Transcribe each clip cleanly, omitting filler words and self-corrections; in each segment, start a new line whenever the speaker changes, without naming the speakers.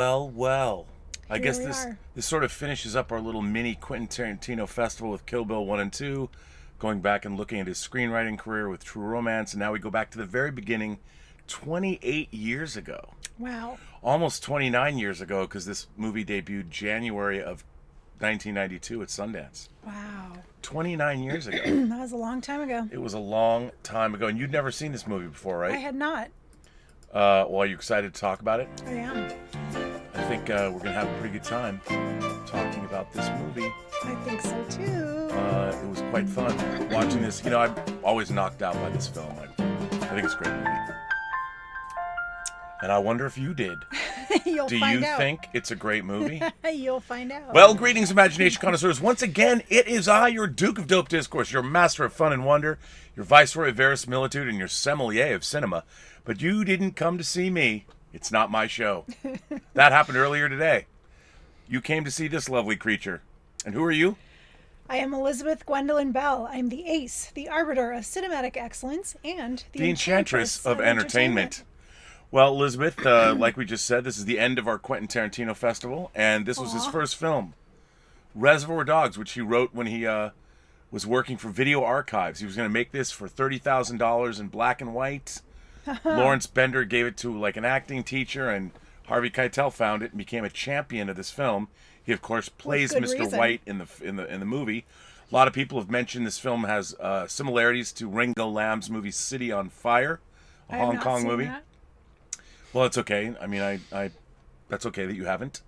Well. I
Here
guess
we
this
are.
this sort of finishes up our little mini Quentin Tarantino festival with Kill Bill 1 and 2, going back and looking at his screenwriting career with True Romance, and now we go back to the very beginning, 28 years ago.
Wow.
Almost 29 years ago, because this movie debuted January of 1992 at Sundance.
Wow.
29 years ago.
That was a long time ago.
It was a long time ago, and you'd never seen this movie before, right?
I had not.
Well, are you excited to talk about it?
I am.
I think we're going to have a pretty good time talking about this movie.
I think so too.
It was quite fun watching this. You know, I'm always knocked out by this film. I think it's a great movie. And I wonder if you did.
You'll
Do
find
you
out.
think it's a great movie?
You'll find out.
Well, greetings, imagination connoisseurs. Once again, it is I, your Duke of Dope Discourse, your master of fun and wonder, your viceroy of verisimilitude, and your sommelier of cinema. But you didn't come to see me. It's not my show. That happened earlier today. You came to see this lovely creature. And who are you?
I am Elysabeth Gwendolyn Belle. I'm the ace, the arbiter of cinematic excellence, and
The enchantress of entertainment. Well, Elizabeth, like we just said, this is the end of our Quentin Tarantino festival, and this was his first film, Reservoir Dogs, which he wrote when he was working for Video Archives. He was going to make this for $30,000 in black and white. Lawrence Bender gave it to like an acting teacher, and Harvey Keitel found it and became a champion of this film. He, of course, plays
good
Mr.
reason.
White in the movie. A lot of people have mentioned this film has similarities to Ringo Lam's movie City on Fire, a
I have
Hong
not
Kong
seen
movie.
that.
Well, it's okay. I mean, I that's okay that you haven't.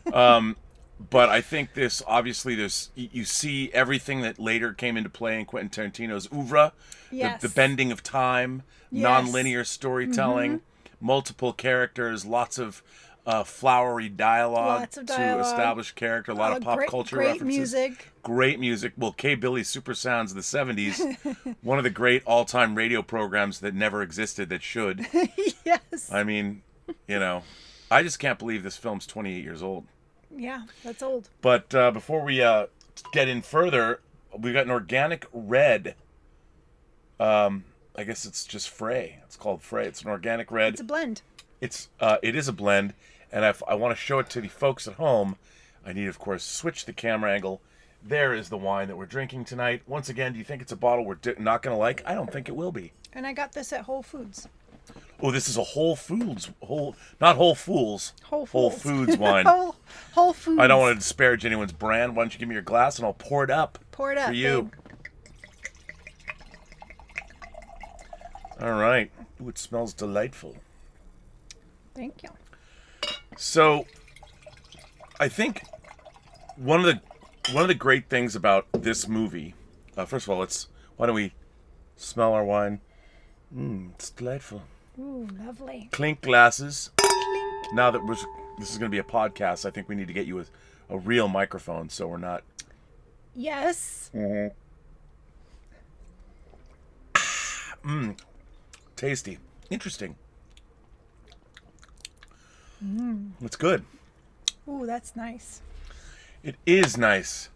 But I think this, obviously, you see everything that later came into play in Quentin Tarantino's oeuvre.
Yes.
The bending of time,
Yes.
non-linear storytelling, multiple characters, lots of flowery dialogue,
Lots of
to
dialogue.
establish character, a lot of pop culture
great
references.
music.
Great music. Well, K. Billy's Super Sounds of the 70s, one of the great all-time radio programs that never existed that should.
Yes.
I mean, you know, I just can't believe this film's 28 years old.
Yeah, that's old.
But before we get in further, we've got an organic red. I guess it's just Frey. It's called Frey. It's an organic red.
It's a blend.
It is a blend, and if I want to show it to the folks at home, I need, of course, switch the camera angle. There is the wine that we're drinking tonight. Once again, do you think it's a bottle we're not going to like? I don't think it will be.
And I got this at Whole Foods.
Oh, this is a Whole Foods, not Whole Fools.
Whole
Whole
Foods.
Foods wine.
Whole Foods.
I don't want to disparage anyone's brand. Why don't you give me your glass and I'll pour it up.
Pour it up
for you.
babe.
All right. Ooh, it smells delightful.
Thank you.
So, I think one of the great things about this movie. First of all, why don't we smell our wine? It's delightful.
Ooh, lovely.
Clink glasses.
Clink.
Now that this is going to be a podcast, I think we need to get you a real microphone so we're not.
Yes.
Tasty. Interesting. It's good.
Ooh, that's nice.
It is nice.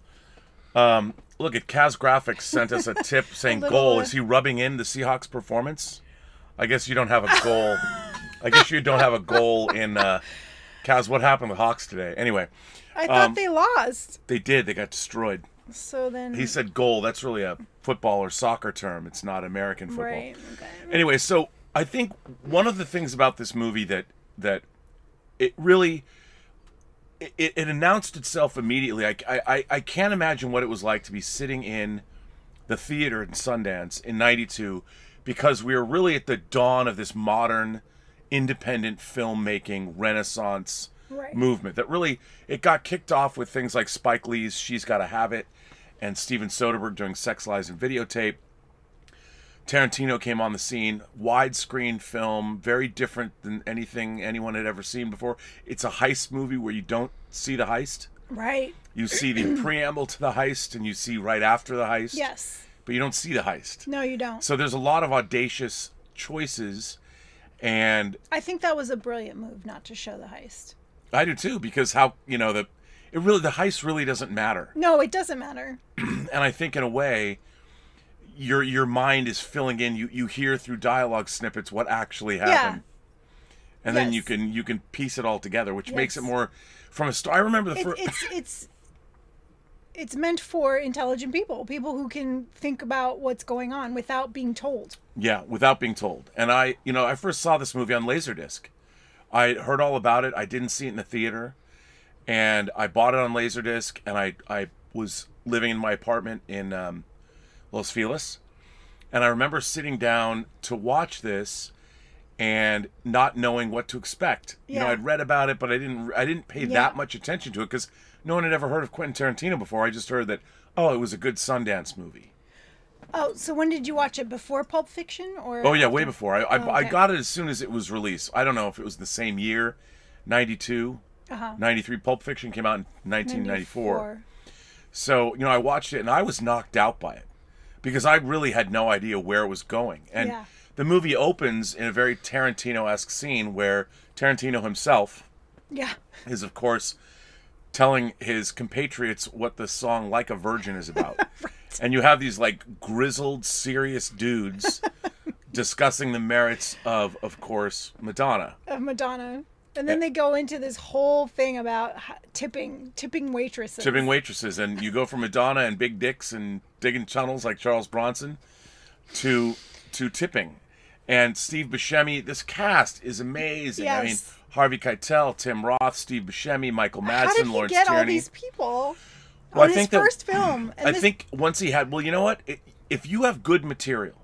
Look at Kaz Graphics sent us a tip saying
little,
goal. Is he rubbing in the Seahawks performance? I guess you don't have a goal. I guess you don't have a goal in Kaz. What happened with Hawks today? Anyway,
I thought they lost.
they did. They got destroyed.
So then.
He said goal. That's really a football or soccer term. It's not American football.
Right. Okay.
Anyway, so I think one of the things about this movie that it really it announced itself immediately. I can't imagine what it was like to be sitting in the theater in Sundance in '92, because we were really at the dawn of this modern independent filmmaking renaissance
Right.
movement that really, it got kicked off with things like Spike Lee's She's Gotta Have It and Steven Soderbergh doing Sex, Lies, and Videotape. Tarantino came on the scene, widescreen film, very different than anything anyone had ever seen before. It's a heist movie where you don't see the heist.
Right.
You see the preamble to the heist and you see right after the heist.
Yes.
But you don't see the heist.
No, you don't.
So there's a lot of audacious choices, and
I think that was a brilliant move not to show the heist.
I do too, because the heist really doesn't matter.
No, it doesn't matter.
And I think in a way, your mind is filling in. You hear through dialogue snippets what actually happened. and then you can piece it all together, which makes it more from a start. I remember the first.
It's meant for intelligent people who can think about what's going on without being told.
Yeah, without being told. And I first saw this movie on Laserdisc. I heard all about it. I didn't see it in the theater, and I bought it on Laserdisc. And I was living in my apartment in Los Feliz, and I remember sitting down to watch this and not knowing what to expect.
Yeah.
I'd read about it, but I didn't pay that much attention to it because no one had ever heard of Quentin Tarantino before. I just heard that, it was a good Sundance movie.
Oh, so when did you watch it? Before Pulp Fiction? Or
Oh, yeah, way before. I
okay.
got it as soon as it was released. I don't know if it was the same year, 92, 93. Pulp Fiction came out in 1994. So, I watched it and I was knocked out by it because I really had no idea where it was going. And the movie opens in a very Tarantino-esque scene where Tarantino himself is, of course, telling his compatriots what the song Like a Virgin is about. Right. And you have these grizzled, serious dudes discussing the merits of course, Madonna.
Of Madonna. And then they go into this whole thing about tipping waitresses.
Tipping waitresses. And you go from Madonna and big dicks and digging tunnels like Charles Bronson to tipping. And Steve Buscemi, this cast is amazing.
Yes.
I mean, Harvey Keitel, Tim Roth, Steve Buscemi, Michael Madsen,
How did he
Lawrence
get
Tierney.
all these people
Well,
on his first film?
I think once he had, you know what? If you have good material,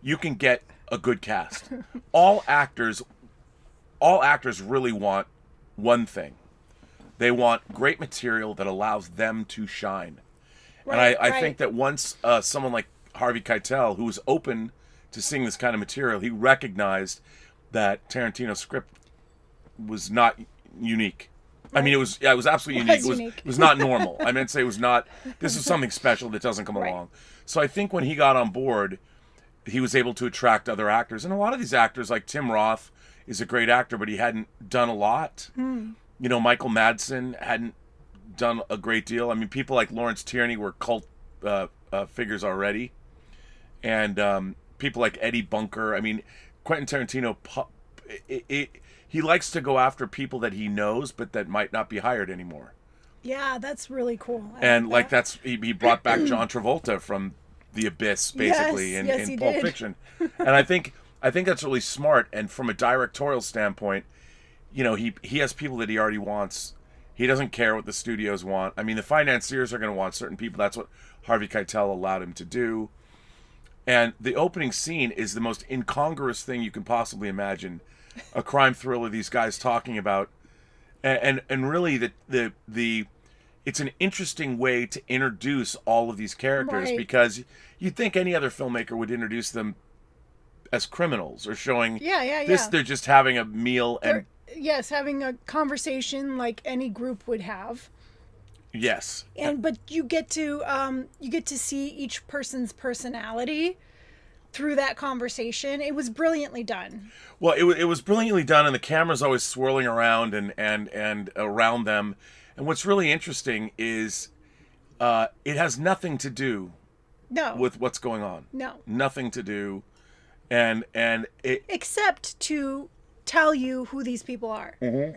you can get a good cast. All actors really want one thing. They want great material that allows them to shine. Right, and I think that once someone like Harvey Keitel, who was open to seeing this kind of material, he recognized that Tarantino's script was not unique. Right. I mean, it was absolutely unique. It was not normal. I meant to say it was not. This is something special that doesn't come along. So I think when he got on board, he was able to attract other actors, and a lot of these actors, like Tim Roth, is a great actor, but he hadn't done a lot. Michael Madsen hadn't done a great deal. I mean, people like Lawrence Tierney were cult figures already, and people like Eddie Bunker. I mean, Quentin Tarantino, he likes to go after people that he knows, but that might not be hired anymore. Yeah,
that's really cool.
He brought back John Travolta from The Abyss, basically, in Pulp Fiction, and I think that's really smart. And from a directorial standpoint, he has people that he already wants. He doesn't care what the studios want. I mean, the financiers are going to want certain people. That's what Harvey Keitel allowed him to do. And the opening scene is the most incongruous thing you can possibly imagine. A crime thriller, these guys talking about, and really the it's an interesting way to introduce all of these characters, because you'd think any other filmmaker would introduce them as criminals or showing this they're just having a meal and
having a conversation like any group would have.
Yes.
But you get to see each person's personality through that conversation. It was brilliantly done.
Well, it was brilliantly done, and the camera's always swirling around and around them. And what's really interesting is it has nothing to do with what's going on.
No.
Nothing to do. And it
except to tell you who these people are.
Mm-hmm.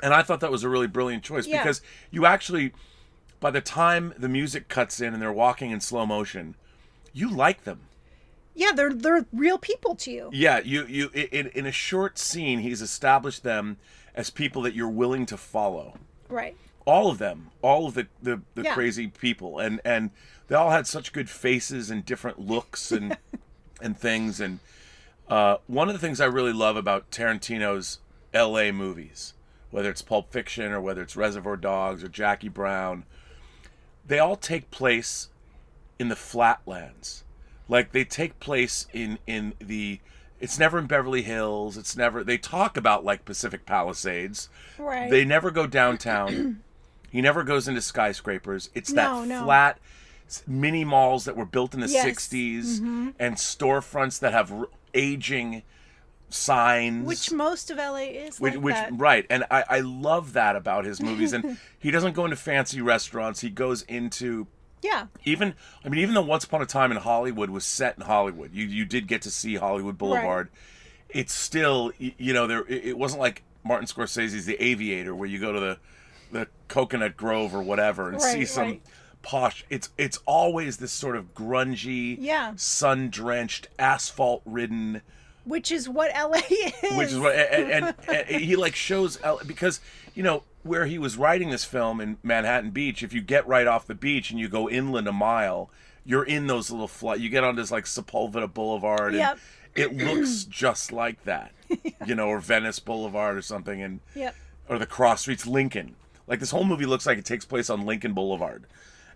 And I thought that was a really brilliant choice, because you actually, by the time the music cuts in and they're walking in slow motion, you like them.
Yeah, they're real people to you.
Yeah, you in a short scene, he's established them as people that you're willing to follow.
Right.
All of them, all of the crazy people, and they all had such good faces and different looks and and things. And one of the things I really love about Tarantino's L.A. movies, whether it's Pulp Fiction or whether it's Reservoir Dogs or Jackie Brown, they all take place in the flatlands. Like, they take place in the, it's never in Beverly Hills. It's never, they talk about like Pacific Palisades.
Right.
They never go downtown. He never goes into skyscrapers. It's flat mini malls that were built in the 60s and storefronts that have aging signs,
which most of LA is like that.
Right. And I love that about his movies. And he doesn't go into fancy restaurants. He goes into even though Once Upon a Time in Hollywood was set in Hollywood, you did get to see Hollywood Boulevard. it's still, you know, it wasn't like Martin Scorsese's The Aviator, where you go to the Coconut Grove or whatever and see some posh. It's always this sort of grungy, sun-drenched, asphalt-ridden.
Which is what LA is.
Which is what, and he like shows because, you know, where he was writing this film in Manhattan Beach, if you get right off the beach and you go inland a mile, you're in those little you get on this like Sepulveda Boulevard, and it looks just like that, you know, or Venice Boulevard or something, and or the cross streets, Lincoln. Like this whole movie looks like it takes place on Lincoln Boulevard,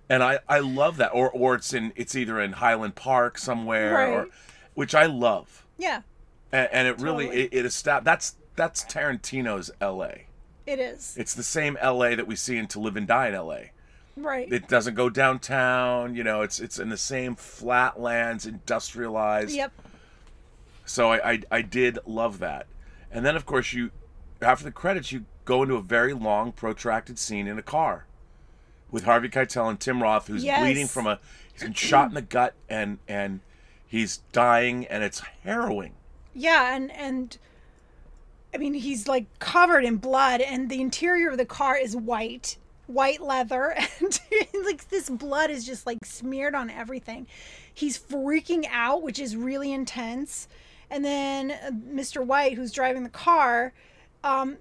and I love that. Or it's either in Highland Park somewhere, or which I love.
Yeah.
And it really it established that's Tarantino's L.A.
It is.
It's the same L.A. that we see in To Live and Die in L.A.
Right.
It doesn't go downtown. You know, it's in the same flatlands, industrialized.
Yep.
So I did love that. And then of course you, after the credits, you go into a very long, protracted scene in a car with Harvey Keitel and Tim Roth, who's bleeding from he's been shot in the gut and he's dying, and it's harrowing.
Yeah, and I mean, he's like covered in blood, and the interior of the car is white leather, and like this blood is just like smeared on everything. He's freaking out, which is really intense. And then Mr. White, who's driving the car,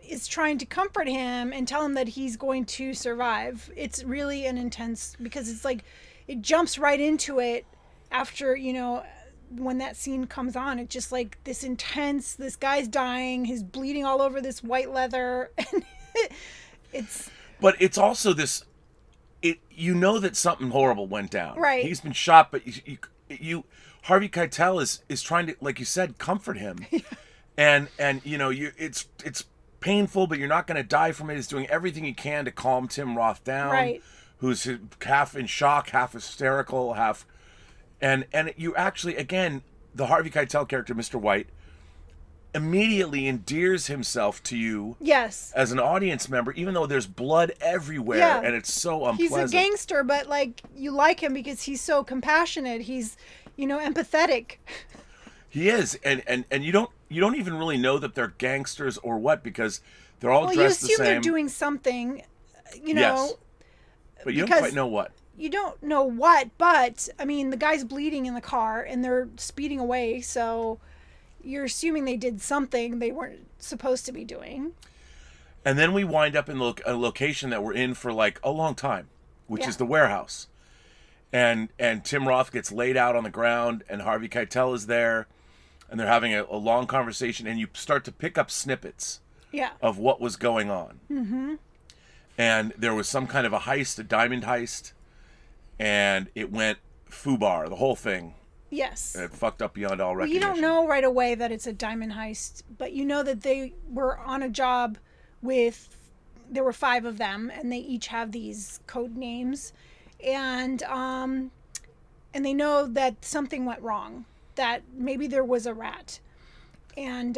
is trying to comfort him and tell him that he's going to survive. It's really an intense, because it's like it jumps right into it after, you know, when that scene comes on. It's just like this intense, this guy's dying, he's bleeding all over this white leather, and but
it's also this, you know that something horrible went down.
Right.
He's been shot, but you Harvey Keitel is trying to, like you said, comfort him. and you know, it's painful, but you're not going to die from it. He's doing everything he can to calm Tim Roth down, who's half in shock, half hysterical, half. And you actually, again, the Harvey Keitel character, Mr. White, immediately endears himself to you as an audience member, even though there's blood everywhere and it's so unpleasant.
He's a gangster, but like you like him because he's so compassionate. He's, you know, empathetic. He
is, and you don't even really know that they're gangsters or what, because they're all dressed the same.
You assume they're doing something, you know.
Yes. But you don't quite know what.
You don't know what, but I mean, the guy's bleeding in the car and they're speeding away, so you're assuming they did something they weren't supposed to be doing.
And then we wind up in a location that we're in for like a long time, which is the warehouse. And Tim Roth gets laid out on the ground, and Harvey Keitel is there, and they're having a long conversation, and you start to pick up snippets of what was going on. Mm-hmm. And there was some kind of a heist, a diamond heist. And it went foobar, the whole thing.
Yes.
It fucked up beyond all recognition.
You don't know right away that it's a diamond heist, but you know that they were on a job there were 5 of them, and they each have these code names. And they know that something went wrong, that maybe there was a rat. And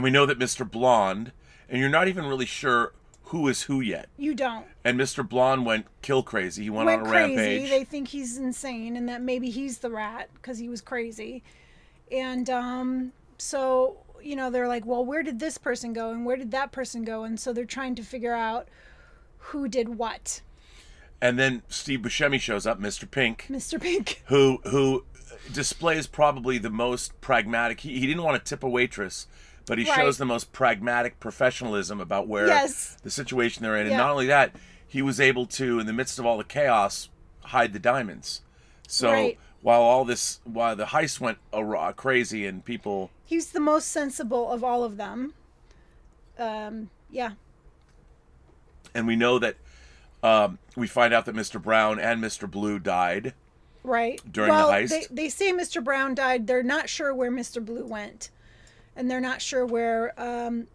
we know that Mr. Blonde, and you're not even really sure who is who yet.
You don't.
And Mr. Blonde went kill crazy. He went on a rampage.
They think he's insane, and that maybe he's the rat because he was crazy. And so, you know, they're like, well, where did this person go and where did that person go? And so they're trying to figure out who did what. And
then Steve Buscemi shows up, Mr. Pink.
Mr. Pink.
Who displays probably the most pragmatic. He didn't want to tip a waitress, but he shows the most pragmatic professionalism about where the situation they're in. And not only that, he was able to, in the midst of all the chaos, hide the diamonds. So while the heist went crazy and people...
He's the most sensible of all of them.
And we know that we find out that Mr. Brown and Mr. Blue died. During the heist.
They say Mr. Brown died. They're not sure where Mr. Blue went. And they're not sure where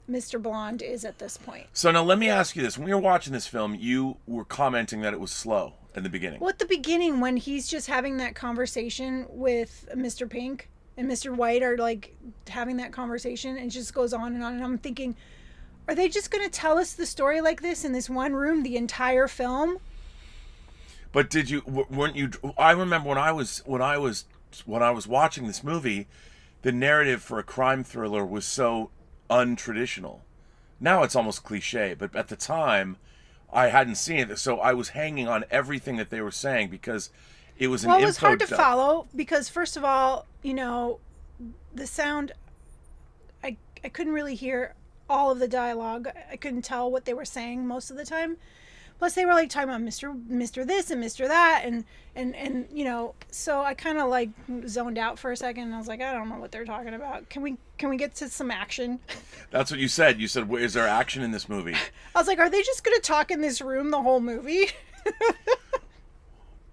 Mr. Blonde is at this point.
So now let me ask you this. When we were watching this film, you were commenting that it was slow in the beginning.
Well, at the beginning, when he's just having that conversation with Mr. Pink and Mr. White are like having that conversation, and it just goes on. And I'm thinking, are they just going to tell us the story like this in this one room the entire film?
But weren't you? I remember when I was watching this movie, the narrative for a crime thriller was so untraditional. Now it's almost cliche, but at the time, I hadn't seen it, so I was hanging on everything that they were saying because it was an
Well, it was
info
hard to
dump.
follow because, first of all, the sound, I couldn't really hear all of the dialogue. I couldn't tell what they were saying most of the time. Plus, they were like talking about Mr. this and Mr. that, and so I kind of like zoned out for a second, and I was like, I don't know what they're talking about. Can we get to some action?
That's what you said. You said, "Is there action in this movie?"
I was like, are they just gonna talk in this room the whole movie?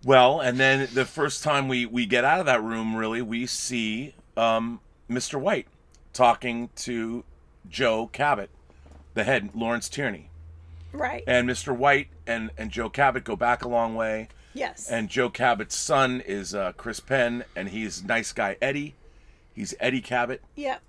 Well, and then the first time we get out of that room, really, we see Mr. White talking to Joe Cabot, the head, Lawrence Tierney.
Right.
And Mr. White and Joe Cabot go back a long way.
Yes.
And Joe Cabot's son is Chris Penn, and he's nice guy Eddie. He's Eddie Cabot.
Yep.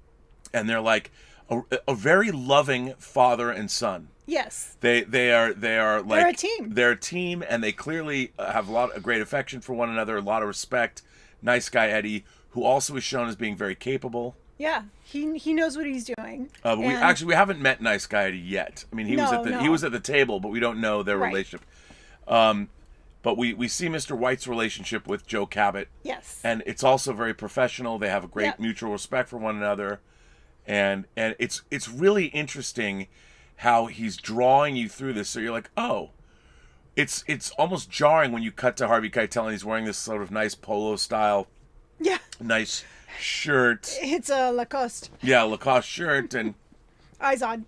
And they're like a very loving father and son.
Yes.
They are like
They're a team.
They're a team, and they clearly have a great affection for one another, a lot of respect. Nice guy Eddie, who also is shown as being very capable.
Yeah, he knows what he's doing.
But we haven't met nice guy Eddie yet. I mean, he was at the table, but we don't know their
Right.
relationship. But we see Mr. White's relationship with Joe Cabot.
Yes.
And it's also very professional. They have a great
Yep.
mutual respect for one another. And it's really interesting how he's drawing you through this. So you're like, oh, it's almost jarring when you cut to Harvey Keitel and he's wearing this sort of nice polo style,
Yeah.
nice shirt.
It's a Lacoste.
Yeah, Lacoste shirt and
Izod.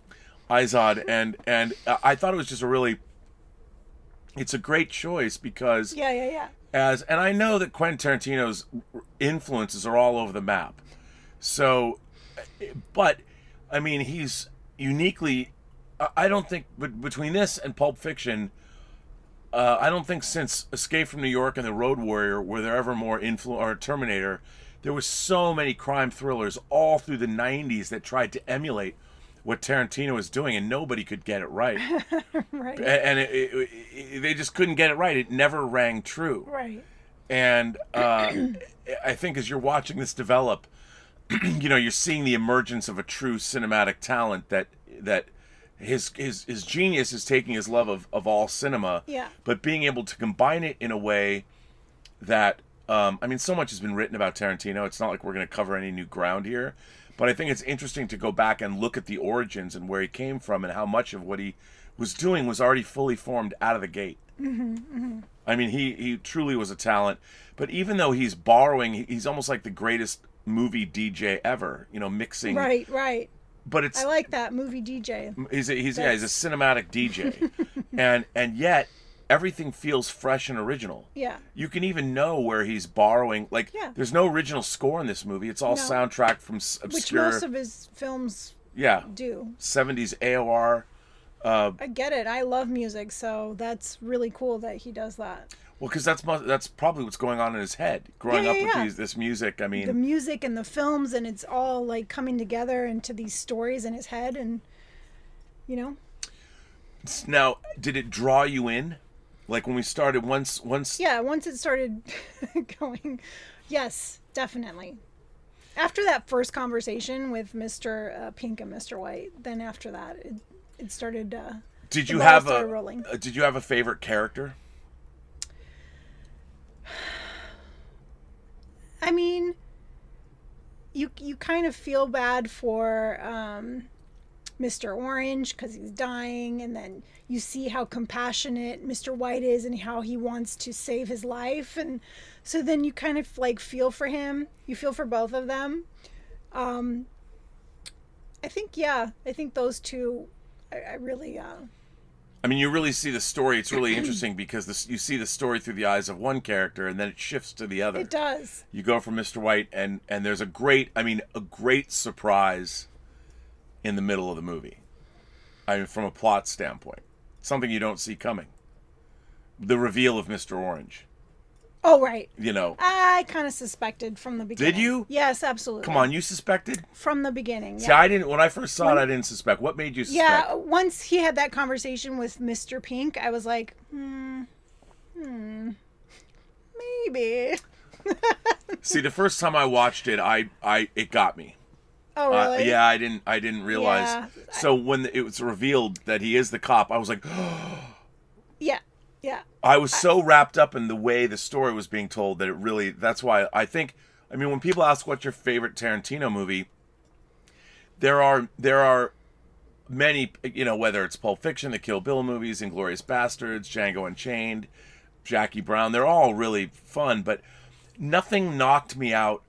and I thought it was just it's a great choice because
Yeah.
and I know that Quentin Tarantino's influences are all over the map. So, but I mean, he's uniquely. I don't think, but between this and Pulp Fiction, I don't think since Escape from New York and The Road Warrior were there ever more or Terminator. There were so many crime thrillers all through the '90s that tried to emulate what Tarantino was doing, and nobody could get it right.
Right.
And they just couldn't get it right. It never rang true.
Right.
And I think as you're watching this develop, you're seeing the emergence of a true cinematic talent that his genius is taking his love of all cinema,
Yeah.
but being able to combine it in a way that, so much has been written about Tarantino. It's not like we're going to cover any new ground here, but I think it's interesting to go back and look at the origins and where he came from and how much of what he was doing was already fully formed out of the gate.
Mm-hmm, mm-hmm.
I mean, he truly was a talent, but even though he's borrowing, he's almost like the greatest movie DJ ever, mixing.
Right.
But it's
I like that movie DJ.
he's a cinematic DJ, and yet everything feels fresh and original.
Yeah.
You can even know where he's borrowing. There's no original score in this movie. It's all
No.
soundtrack from obscure.
Which most of his films do.
70s AOR.
I get it. I love music, so that's really cool that he does that.
Well, because that's probably what's going on in his head. Growing up with this music, I mean,
the music and the films, and it's all like coming together into these stories in his head, and
Now, did it draw you in? Like when we started, once
it started going, yes, definitely. After that first conversation with Mr. Pink and Mr. White, then after that, it started.
Did
the
you
ball
have
started rolling.
Did you have a favorite character?
I mean, you kind of feel bad for Mr. Orange because he's dying, and then you see how compassionate Mr. White is and how he wants to save his life, and so then you kind of like feel for him. You feel for both of them. I think those two, I really.
I mean, you really see the story. It's really interesting because you see the story through the eyes of one character, and then it shifts to the other.
It does.
You go from Mr. White, and there's a great surprise in the middle of the movie. I mean, from a plot standpoint, something you don't see coming. The reveal of Mr. Orange.
Oh, right.
I
kind of suspected from the beginning.
Did you?
Yes, absolutely.
Come on, you suspected?
From the beginning.
See, I didn't. When I first saw it, I didn't suspect. What made you suspect?
Yeah, once he had that conversation with Mr. Pink, I was like, maybe.
See, the first time I watched it, it got me.
Oh, really?
Yeah, I didn't realize.
Yeah.
So when it was revealed that he is the cop, I was like,
Yeah. Yeah.
I was so wrapped up in the way the story was being told that it really, that's why I think, I mean, when people ask what's your favorite Tarantino movie, there are many, you know, whether it's Pulp Fiction, the Kill Bill movies, Inglourious Bastards, Django Unchained, Jackie Brown, they're all really fun, but nothing knocked me out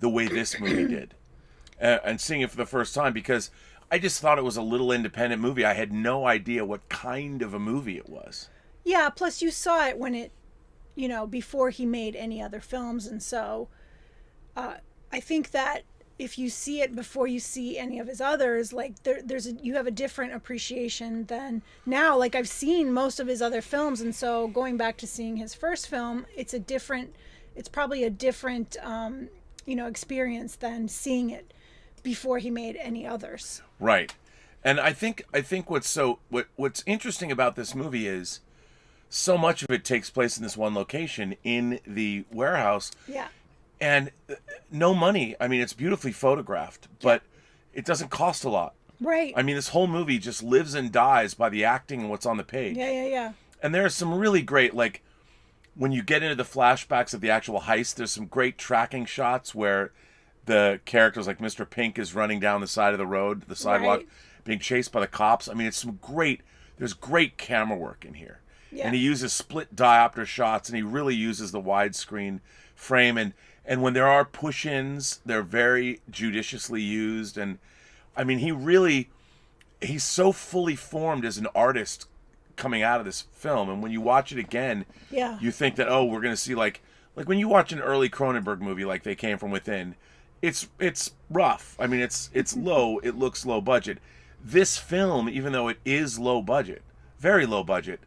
the way this movie did. And seeing it for the first time, because I just thought it was a little independent movie. I had no idea what kind of a movie it was.
Yeah, plus you saw it when it, you know, before he made any other films. And so I think that if you see it before you see any of his others, like you have a different appreciation than now. Like I've seen most of his other films. And so going back to seeing his first film, it's probably a different, you know, experience than seeing it before he made any others.
Right. And I think what's interesting about this movie is so much of it takes place in this one location in the warehouse.
Yeah.
And no money. I mean, it's beautifully photographed, but it doesn't cost a lot.
Right.
I mean, this whole movie just lives and dies by the acting and what's on the page.
Yeah.
And there are some really great, like, when you get into the flashbacks of the actual heist, there's some great tracking shots where the characters, like Mr. Pink, is running down the side of the road, the sidewalk,
Right.
being chased by the cops. I mean, there's great camera work in here.
Yeah.
And he uses split diopter shots, and he really uses the widescreen frame. And when there are push-ins, they're very judiciously used. And, I mean, he's so fully formed as an artist coming out of this film. And when you watch it again, you think that, oh, we're going to see, like when you watch an early Cronenberg movie like They Came From Within, it's rough. I mean, it's low. It looks low budget. This film, even though it is low budget, very low budget,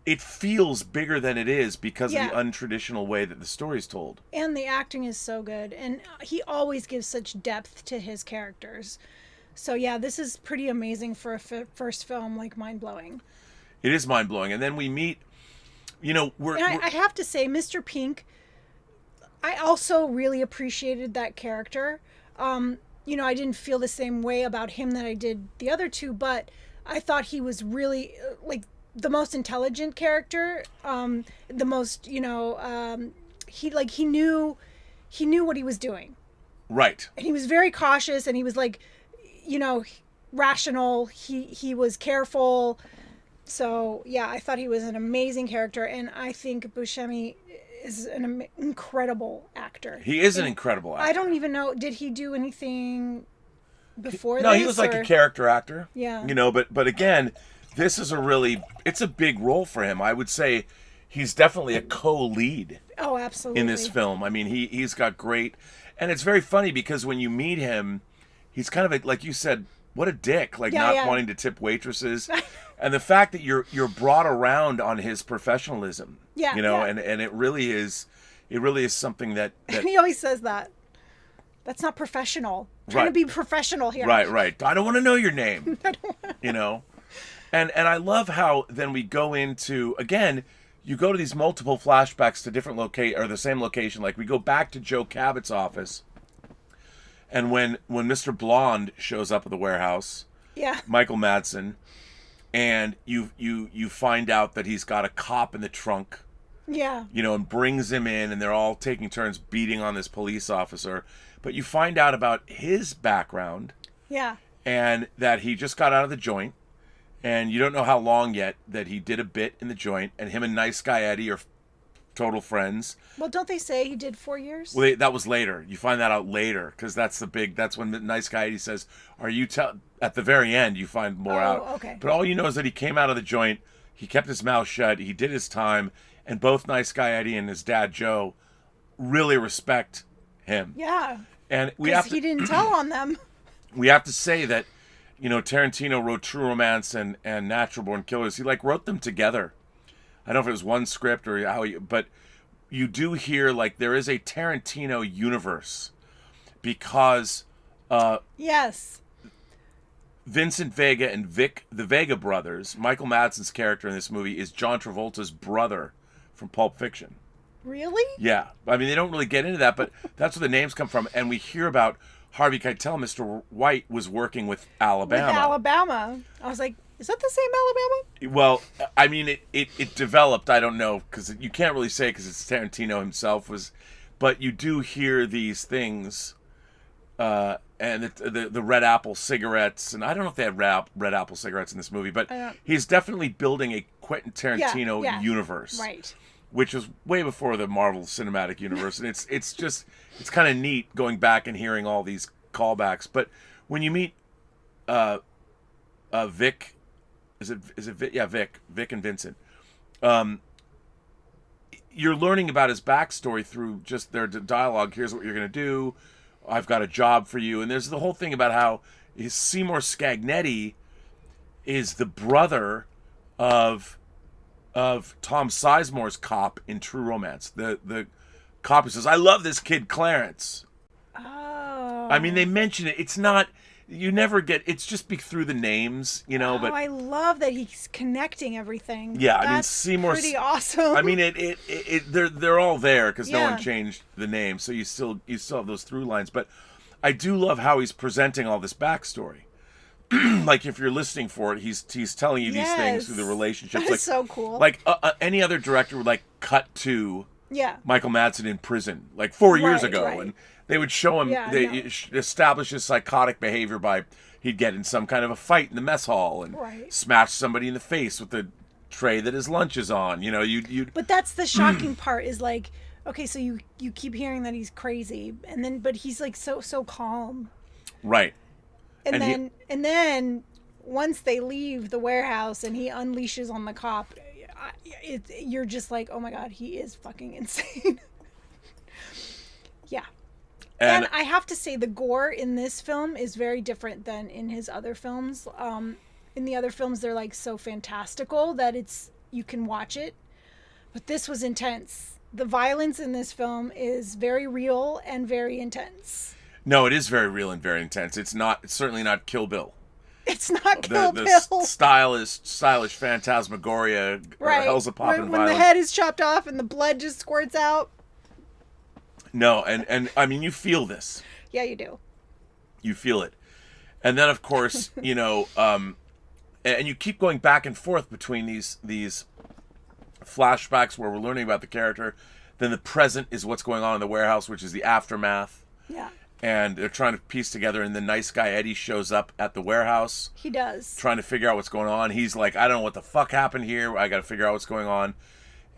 it feels bigger than it is because of the untraditional way that the story's told.
And the acting is so good. And he always gives such depth to his characters. So, yeah, this is pretty amazing for a first film, like mind-blowing.
It is mind-blowing. And then we meet, you know,
I have to say, Mr. Pink, I also really appreciated that character. You know, I didn't feel the same way about him that I did the other two, but I thought he was really, like, the most intelligent character, the most, you know, he knew what he was doing.
Right.
And he was very cautious, and he was, like, you know, rational. He was careful. So, yeah, I thought he was an amazing character, and I think Buscemi is an incredible actor.
He is an incredible actor.
I don't even know, did he do anything before this?
No, he was like a character actor.
Yeah.
You know, but again, this is it's a big role for him. I would say he's definitely a co-lead.
Oh, absolutely.
In this film. I mean, he's got great, and it's very funny because when you meet him, he's kind of like you said, what a dick, like not wanting to tip waitresses. And the fact that you're brought around on his professionalism.
Yeah.
You know, and it really is something that
And he always says that. That's not professional. I'm trying to be professional here.
Right. I don't want to know your name. You know? And I love how then we go into, again, you go to these multiple flashbacks to different or the same location. Like we go back to Joe Cabot's office. And when Mr. Blonde shows up at the warehouse, Michael Madsen, and you find out that he's got a cop in the trunk.
Yeah.
You know, and brings him in, and they're all taking turns beating on this police officer. But you find out about his background.
Yeah.
And that he just got out of the joint. And you don't know how long yet that he did a bit in the joint. And him and Nice Guy Eddie are total friends.
Well, don't they say he did 4 years?
Well, that was later. You find that out later. Because that's when the Nice Guy Eddie says, at the very end, you find more out.
Okay.
But all you know is that he came out of the joint. He kept his mouth shut. He did his time. And both Nice Guy Eddie and his dad, Joe, really respect him.
Yeah.
And
he didn't tell on them.
We have to say that, you know, Tarantino wrote True Romance and Natural Born Killers. He wrote them together. I don't know if it was one script or but you do hear there is a Tarantino universe because
yes,
Vincent Vega and Vic, the Vega brothers, Michael Madsen's character in this movie is John Travolta's brother from Pulp Fiction.
Really?
Yeah. I mean, they don't really get into that, but that's where the names come from. And we hear about Harvey Keitel, Mr. White, was working with Alabama.
With Alabama. I was like, is that the same Alabama?
Well, I mean, it developed, I don't know, because you can't really say because it's Tarantino himself but you do hear these things, and the Red Apple cigarettes, and I don't know if they had Red Apple cigarettes in this movie, but he's definitely building a Quentin Tarantino universe.
Right.
Which was way before the Marvel Cinematic Universe, and it's kind of neat going back and hearing all these callbacks. But when you meet Vic, is it Vic? Yeah, Vic and Vincent. You're learning about his backstory through just their dialogue. Here's what you're gonna do. I've got a job for you, and there's the whole thing about how Seymour Scagnetti is the brother of Tom Sizemore's cop in True Romance. The cop who says, "I love this kid Clarence."
Oh.
I mean, they mention it. It's not. You never get. It's just through the names, you know. But
I love that he's connecting everything.
Yeah,
That's
I mean, Seymour's
pretty awesome.
I mean, they're all there because no one changed the name, so you still have those through lines. But I do love how he's presenting all this backstory. Like if you're listening for it, he's telling you these things through the relationships.
That's
like
so cool.
Like any other director would like cut to
Yeah.
Michael Madsen in prison like 4 years ago,
right.
and they would show him they establish his psychotic behavior by he'd get in some kind of a fight in the mess hall and smash somebody in the face with the tray that his lunch is on. You know, you'd.
But that's the shocking part is like, okay, so you keep hearing that he's crazy, but he's like so calm.
Right.
And then once they leave the warehouse and he unleashes on the cop, you're just like, oh my God, he is fucking insane. Yeah. And I have to say the gore in this film is very different than in his other films. In the other films, they're like so fantastical that you can watch it. But this was intense. The violence in this film is very real and very intense.
No, it is very real and very intense. It's certainly not Kill Bill.
It's not Kill Bill.
The stylish phantasmagoria,
right?
Hell's a Poppin'
When
violence.
the head is chopped off and the blood just squirts out.
No, and I mean you feel this.
Yeah, you do.
You feel it, and then of course you know, and you keep going back and forth between these flashbacks where we're learning about the character. Then the present is what's going on in the warehouse, which is the aftermath.
Yeah.
And they're trying to piece together, and the nice guy Eddie shows up at the warehouse.
He does.
Trying to figure out what's going on. He's like, I don't know what the fuck happened here. I got to figure out what's going on.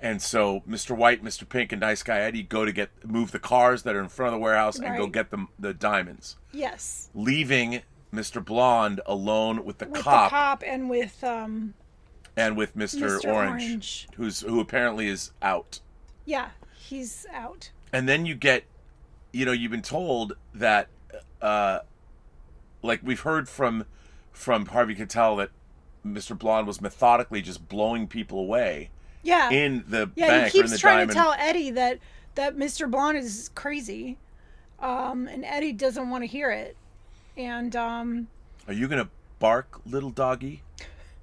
And so Mr. White, Mr. Pink, and nice guy Eddie go to move the cars that are in front of the warehouse and go get the diamonds.
Yes.
Leaving Mr. Blonde alone with the cop.
With the cop and with
Mr. Orange, who apparently is out.
Yeah, he's out.
And then you get, you know, you've been told that, like we've heard from Harvey Keitel that Mr. Blonde was methodically just blowing people away.
Yeah.
In the bank or in the
Yeah, he keeps trying
diamond.
to tell Eddie that Mr. Blonde is crazy, and Eddie doesn't want to hear it. And
are you gonna bark, little doggy,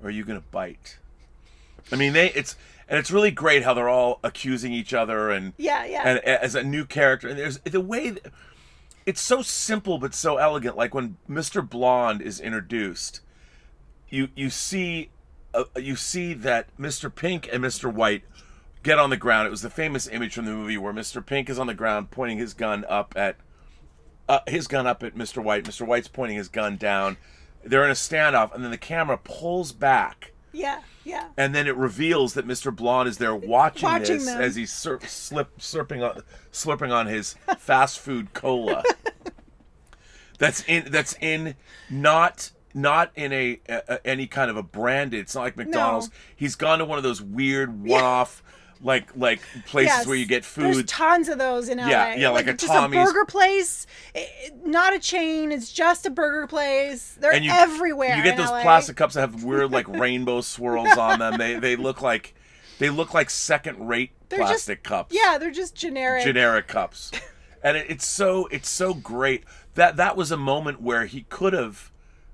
or are you gonna bite? I mean, it's really great how they're all accusing each other and and as a new character, and there's the way it's so simple but so elegant. Like when Mr. Blonde is introduced, you see that Mr. Pink and Mr. White get on the ground. It was the famous image from the movie where Mr. Pink is on the ground pointing his gun up at Mr. White. Mr. White's pointing his gun down. They're in a standoff, and then the camera pulls back.
Yeah, yeah.
And then it reveals that Mr. Blonde is there watching this
them.
as he's slurping on his fast food cola. That's in not in any kind of a branded. It's not like McDonald's. No. He's gone to one of those weird one-off like places where you get food.
There's tons of those in LA.
Yeah, like a
just
Tommy's.
A burger place, not a chain. It's just a burger place. They're everywhere.
You get those
LA.
plastic cups that have weird like rainbow swirls on them. They look like second-rate plastic cups.
Yeah, they're just generic
cups. And it's so great that was a moment where he could have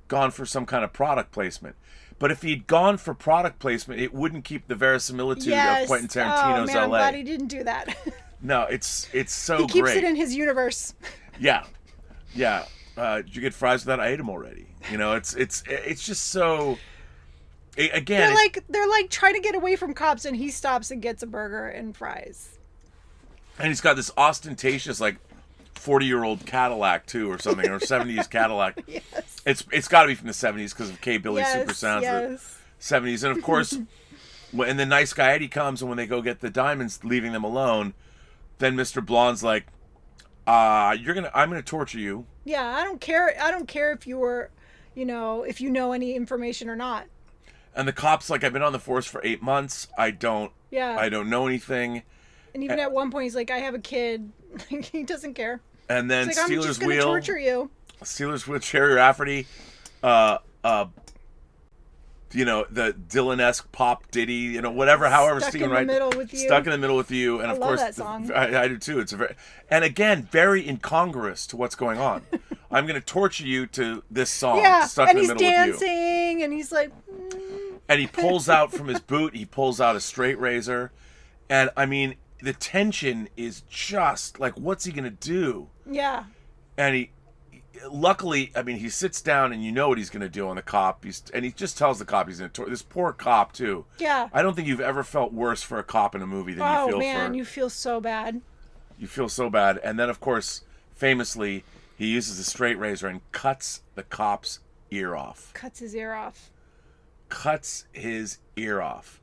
gone for some kind of product placement, But if he'd gone for product placement, it wouldn't keep the verisimilitude of Quentin Tarantino's
man,
LA.
I'm glad he didn't do that.
No, it's so great.
He keeps it in his universe.
Yeah. Did you get fries with that? I ate them already. You know, it's just so. Again,
they're like trying to get away from cops, and he stops and gets a burger and fries.
And he's got this ostentatious, like, 40-year-old Cadillac too, or something, or 70s Cadillac.
Yes.
It's got to be from the 70s because of K. Billy Super Sounds.
Yes.
The 70s, and of course, when the nice guy Eddie comes, and when they go get the diamonds, leaving them alone, then Mr. Blonde's like, I'm gonna torture you.
Yeah, I don't care if you were, if you know any information or not.
And the cop's like, I've been on the force for 8 months. I don't know anything.
And even at one point, he's like, I have a kid. He doesn't care.
And then
he's like, I'm just gonna torture you.
Steelers Wheel, Cherry Rafferty, the Dylan-esque pop ditty, whatever, however Stephen writes. Stuck in the middle with you. And
I
of
love
course,
that song.
I do too. And again, very incongruous to what's going on. I'm going to torture you to this song.
Yeah,
Stuck in the middle with you.
And he's dancing, and he's like.
And he pulls out from his boot, he pulls out a straight razor. And I mean, the tension is just like, what's he going to do?
Yeah.
And luckily, I mean, he sits down and you know what he's going to do on the cop. And he just tells the cop he's going to this poor cop too.
Yeah.
I don't think you've ever felt worse for a cop in a movie than you feel
you feel so bad.
You feel so bad. And then, of course, famously, he uses a straight razor and cuts the cop's ear off.
Cuts his ear off.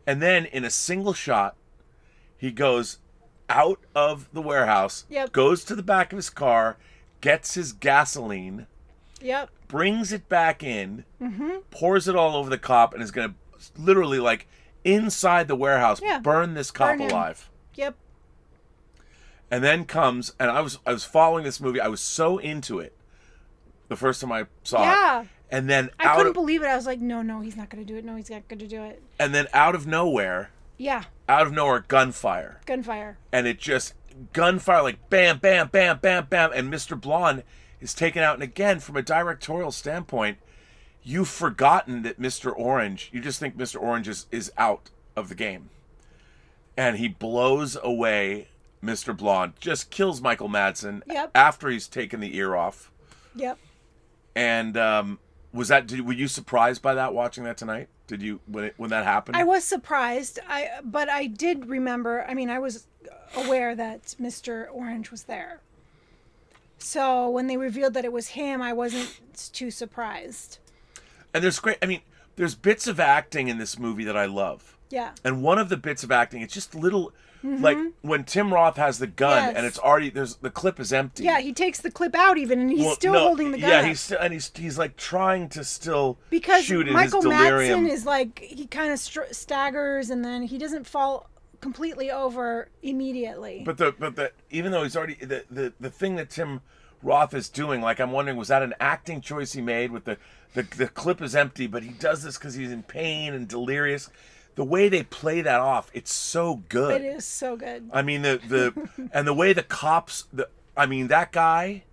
And then in a single shot, he goes out of the warehouse, goes to the back of his car, gets his gasoline, brings it back in, pours it all over the cop, and is going to literally, like, inside the warehouse, burn this cop alive.
Yep.
And then comes, and I was following this movie. I was so into it the first time I saw it. And then
I couldn't believe it. I was like, no, he's not going to do it. No, he's not going to do it.
And then out of nowhere, gunfire. And it just, gunfire, like bam, bam, bam, bam, bam. And Mr. Blonde is taken out. And again, from a directorial standpoint, you've forgotten that Mr. Orange, you just think Mr. Orange is out of the game. And he blows away Mr. Blonde, just kills Michael Madsen after he's taken the ear off.
Yep.
And were you surprised by that, watching that tonight? Did you, when that happened?
I was surprised. But I did remember, I mean, I was aware that Mr. Orange was there. So when they revealed that it was him, I wasn't too surprised. And
there's bits of acting in this movie that I love.
Yeah.
And one of the bits of acting, it's just little, like when Tim Roth has the gun and it's already, the clip is empty.
Yeah, he takes the clip out even, and he's still holding the gun.
Yeah, he's like trying to still shoot in
Michael
his delirium.
Madsen is like, he kind of staggers, and then he doesn't fall completely over immediately.
But even though he's already, the thing that Tim Roth is doing, like, I'm wondering, was that an acting choice he made with the clip is empty, but he does this because he's in pain and delirious. The way they play that off, it's so good.
It is so good.
I mean, and the way the cops, that guy,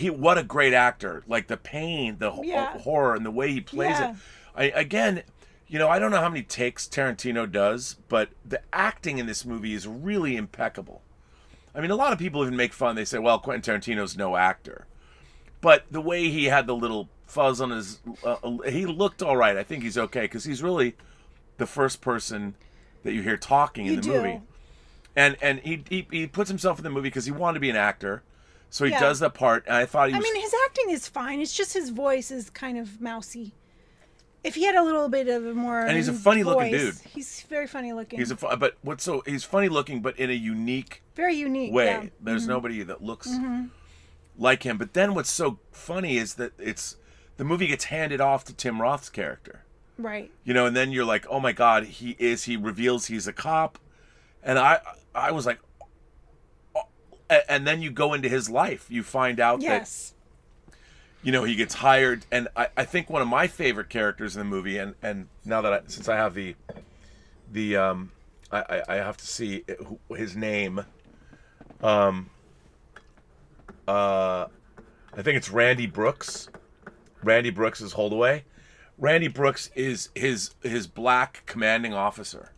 what a great actor. Like the pain, the horror, and the way he plays it. I don't know how many takes Tarantino does, but the acting in this movie is really impeccable. I mean, a lot of people even make fun. They say, well, Quentin Tarantino's no actor. But the way he had the little fuzz on his, he looked all right. I think he's okay because he's really the first person that you hear talking in the movie. And he puts himself in the movie because he wanted to be an actor. So he does that part. And I thought
his acting is fine. It's just his voice is kind of mousy. If he had a little bit of a more
and he's a funny looking dude.
He's very funny looking.
He's funny looking, but in a
very unique
way.
Yeah.
There's nobody that looks like him. But then what's so funny is that the movie gets handed off to Tim Roth's character.
Right.
And then you're like, oh my God, he reveals he's a cop. And I was like, oh. And then you go into his life. You find out that, he gets hired. And I think one of my favorite characters in the movie, and now that since I have I have to see his name. I think it's Randy Brooks. Randy Brooks is Holdaway. Randy Brooks is his black commanding officer.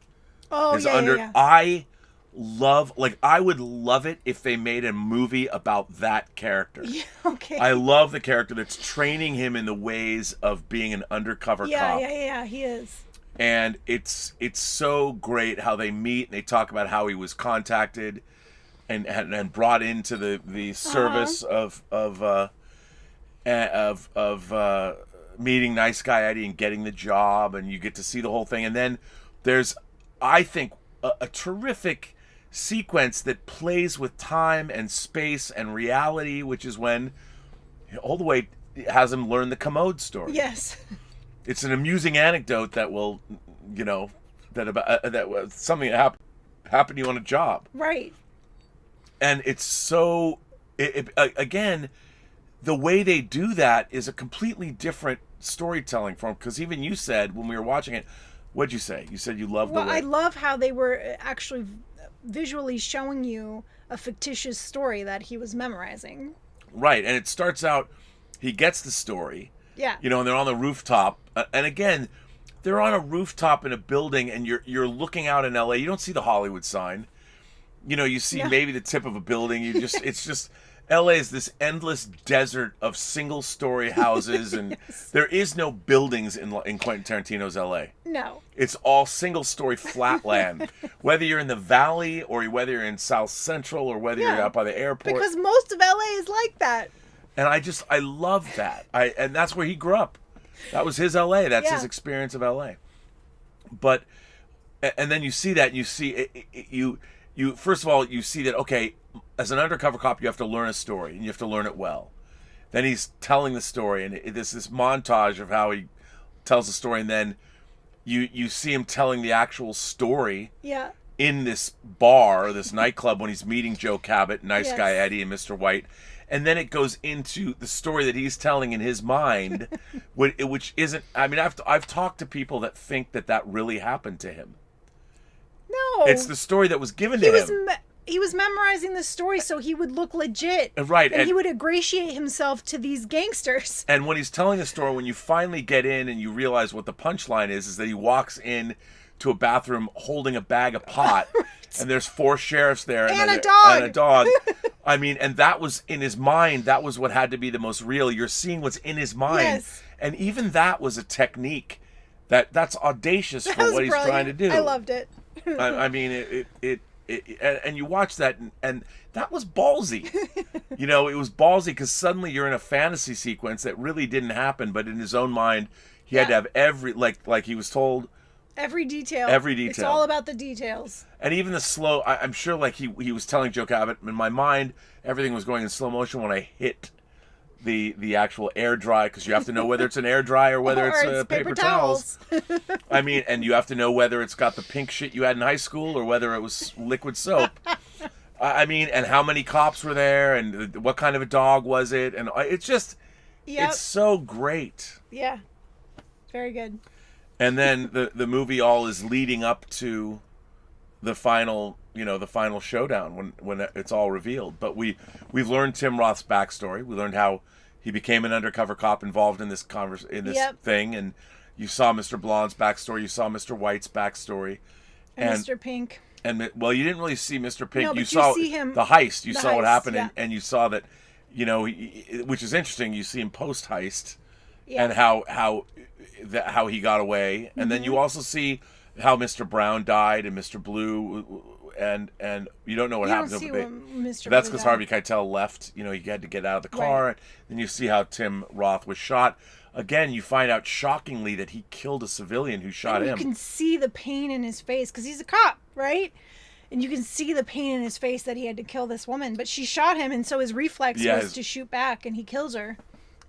Oh,
His
yeah.
I would love it if they made a movie about that character.
Yeah, okay.
I love the character that's training him in the ways of being an undercover cop.
Yeah, he is.
And it's so great how they meet and they talk about how he was contacted and brought into the service of meeting Nice Guy Eddie and getting the job, and you get to see the whole thing. And then there's, I think, a terrific sequence that plays with time and space and reality, which is when all the way has him learn the commode story.
Yes.
It's an amusing anecdote that will, that was something that happened to you on a job.
Right.
And it's so, again, the way they do that is a completely different storytelling form. Because even you said when we were watching it, what'd you say? You said you loved the way.
I love how they were actually visually showing you a fictitious story that he was memorizing.
Right. And it starts out, he gets the story.
Yeah.
And they're on the rooftop. And again, they're on a rooftop in a building and you're looking out in LA. You don't see the Hollywood sign. You see maybe the tip of a building. It's just LA is this endless desert of single story houses and
Yes.
there is no buildings in Quentin Tarantino's LA.
No.
It's all single story flat land. Whether you're in the valley or whether you're in South Central or whether you're out by the airport.
Because most of LA is like that.
And I love that. And that's where he grew up. That was his LA. That's his experience of LA. But, and then you see that, and you see, you first of all, you see that, okay, as an undercover cop, you have to learn a story, and you have to learn it well. Then he's telling the story, and there's this montage of how he tells the story, and then you see him telling the actual story in this bar, this nightclub, when he's meeting Joe Cabot, Nice Guy Eddie, and Mr. White. And then it goes into the story that he's telling in his mind, which isn't. I mean, I've talked to people that think that really happened to him.
No,
it's the story that was given to him.
He was memorizing the story so he would look legit,
right?
And he would ingratiate himself to these gangsters.
And when he's telling the story, when you finally get in and you realize what the punchline is that he walks in to a bathroom holding a bag of pot, and there's 4 sheriffs there
and a
dog. I mean, and that was in his mind. That was what had to be the most real. You're seeing what's in his mind.
Yes.
And even that was a technique that's audacious for what he's trying to do.
I loved it.
I mean, and you watch that, and that was ballsy. It was ballsy because suddenly you're in a fantasy sequence that really didn't happen, but in his own mind, he had to have every, like he was told,
every detail. It's all about the details.
And even the slow, I'm sure, like he was telling Joe Cabot, in my mind, everything was going in slow motion when I hit the actual air dry, because you have to know whether it's an air dry or whether it's paper towels. I mean, and you have to know whether it's got the pink shit you had in high school or whether it was liquid soap. I mean, and how many cops were there and what kind of a dog was it? And it's just, it's so great.
Yeah. Very good.
And then the movie all is leading up to the final, the final showdown when it's all revealed. But we've learned Tim Roth's backstory. We learned how he became an undercover cop involved in this thing, and you saw Mr. Blonde's backstory. You saw Mr. White's backstory,
and Mr. Pink.
And well, you didn't really see Mr. Pink.
No,
you saw
see him,
the heist. You saw what happened,
yeah.
and you saw that, which is interesting. You see him post heist, and how he got away, and then you also see how Mr. Brown died and Mr. Blue, and you don't know what happened to him. That's because Harvey Keitel left. He had to get out of the car. Right. Then you see how Tim Roth was shot. Again, you find out shockingly that he killed a civilian who shot him.
You can see the pain in his face because he's a cop, right? And you can see the pain in his face that he had to kill this woman, but she shot him, and so his reflex was to shoot back, and he kills her,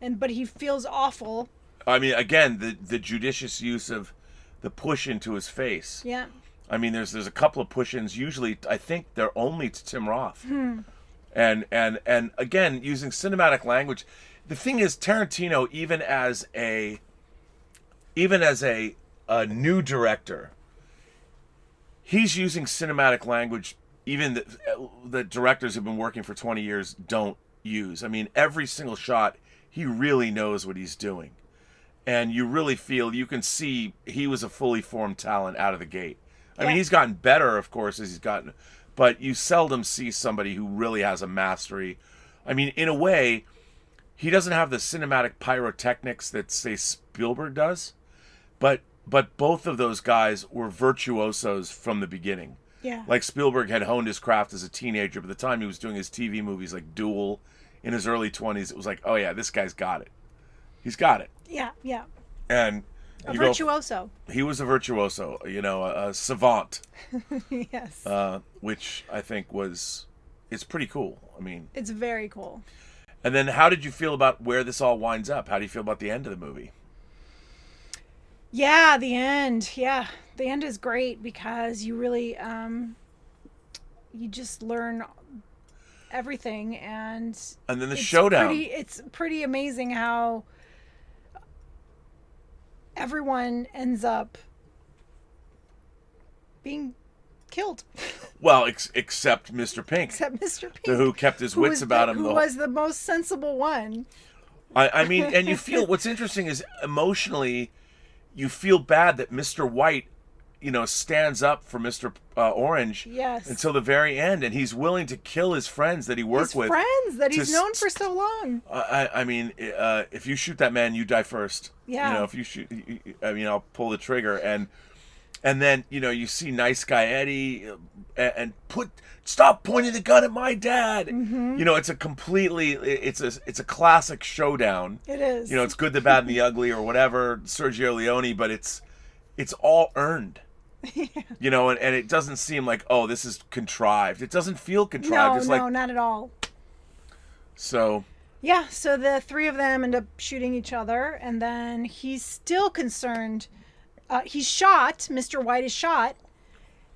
but he feels awful.
I mean, again, the judicious use of the push into his face.
Yeah.
I mean, there's a couple of push-ins. Usually, I think they're only to Tim Roth. And again, using cinematic language. The thing is, Tarantino, even as a new director, he's using cinematic language. Even the directors who've been working for 20 years don't use. I mean, every single shot, he really knows what he's doing. and you really feel, you can see he was a fully formed talent out of the gate. I
Yeah.
mean, he's gotten better, of course, as he's gotten, but you seldom see somebody who really has a mastery. I mean, in a way, he doesn't have the cinematic pyrotechnics that, say, Spielberg does, but both of those guys were virtuosos from the beginning.
Yeah.
Like Spielberg had honed his craft as a teenager. By the time he was doing his TV movies like Duel in his early 20s, it was like, oh yeah, this guy's got it. He's got it.
Yeah. Yeah.
And
A
you
virtuoso.
he was a virtuoso, a savant,
Yes.
which I think it's pretty cool. I mean,
It's very cool.
and then how did you feel about where this all winds up? How do you feel about the end of the movie?
Yeah, the end. Yeah, the end is great because you really, you just learn everything, and
And then the
it's
showdown.
It's pretty amazing how everyone ends up being killed,
Well, except Mr. Pink,
except Mr. Pink,
who kept his
who
wits
was
about him.
who was the most sensible one.
I mean, and you feel, what's interesting is emotionally, you feel bad that Mr. White, stands up for Mr. Orange
Yes.
until the very end, and he's willing to kill his friends that he worked
His
with.
friends that he's
to
known for so long.
I mean, if you shoot that man, you die first.
Yeah.
If you shoot, I'll pull the trigger, and then you see nice guy Eddie, and stop pointing the gun at my dad.
Mm-hmm.
It's a completely, it's a classic showdown.
It is.
It's good, the bad, and the ugly, or whatever, Sergio Leone, but it's all earned. And it doesn't seem like, oh, this is contrived. It doesn't feel contrived.
No,
It's
no,
like,
not at all.
so.
Yeah, so the three of them end up shooting each other, and then he's still concerned. He's shot. Mr. White is shot,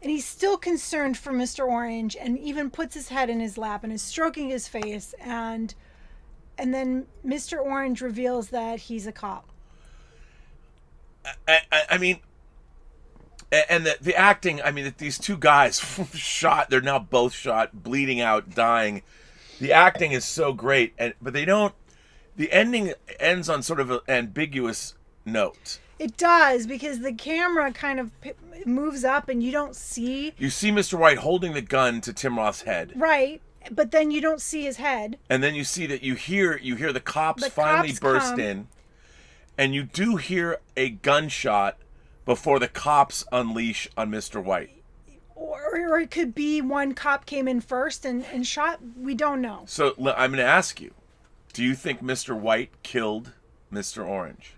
and he's still concerned for Mr. Orange, and even puts his head in his lap and is stroking his face, and then Mr. Orange reveals that he's a cop.
I mean, and the acting, I mean, that these two guys shot, they're now both shot, bleeding out, dying. The acting is so great, but they don't, the ending ends on sort of an ambiguous note.
It does, because the camera kind of moves up and you don't see.
You see Mr. White holding the gun to Tim Roth's head.
Right, but then you don't see his head.
And then you see that you hear the cops finally
cops
burst
come.
in, and you do hear a gunshot before the cops unleash on Mr. White.
Or it could be one cop came in first and shot. We don't know.
So I'm going to ask you, do you think Mr. White killed Mr. Orange?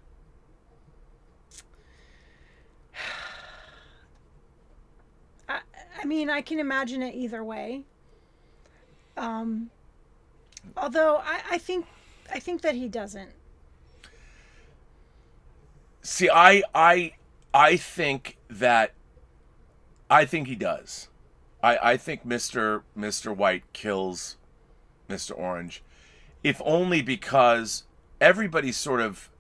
I mean, I can imagine it either way. Although I think that he doesn't.
See, I think he does. I think Mr. White kills Mr. Orange, if only because everybody's sort of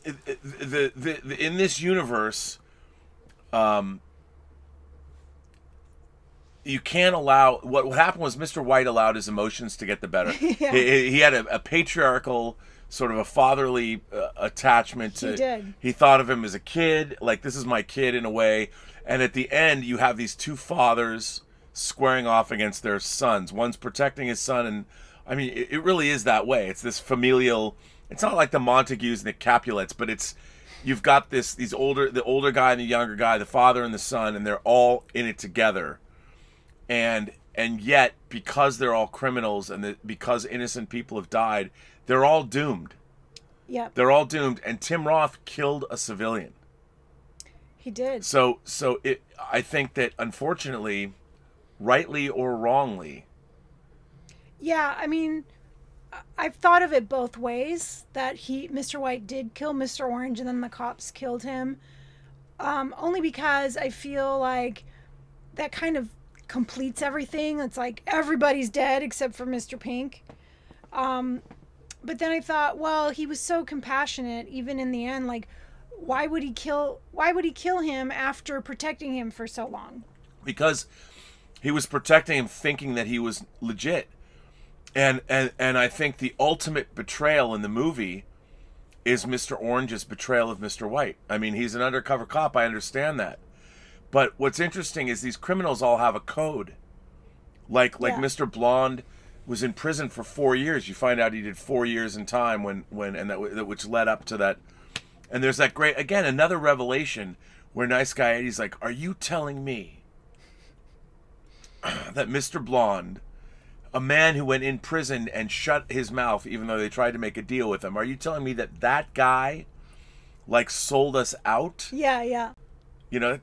in this universe. You can't allow what happened was Mr. White allowed his emotions to get the better.
Yeah.
He had a patriarchal, sort of a fatherly attachment to.
He did.
He thought of him as a kid, like this is my kid in a way. And at the end, you have these two fathers squaring off against their sons. One's protecting his son, and I mean, it really is that way. It's this familial. It's not like the Montagues and the Capulets, but you've got the older guy and the younger guy, the father and the son, and they're all in it together. And yet, because they're all criminals and because innocent people have died, they're all doomed.
Yep.
They're all doomed. And Tim Roth killed a civilian.
He did.
So I think that, unfortunately, rightly or wrongly.
Yeah, I mean, I've thought of it both ways, that Mr. White did kill Mr. Orange and then the cops killed him. Only because I feel like that kind of completes everything. It's like everybody's dead except for Mr. Pink. But then I thought, well, he was so compassionate even in the end. Like, why would he kill him after protecting him for so long?
Because he was protecting him, thinking that he was legit. And I think the ultimate betrayal in the movie is Mr. Orange's betrayal of Mr. White. I mean, he's an undercover cop. I understand that. But what's interesting is these criminals all have a code. Like Mr. Blonde was in prison for 4 years. You find out he did 4 years in time which led up to that. And there's that great, again, another revelation where Nice Guy Eddie's like, are you telling me that Mr. Blonde, a man who went in prison and shut his mouth even though they tried to make a deal with him, are you telling me that that guy like sold us out?
Yeah.
You know,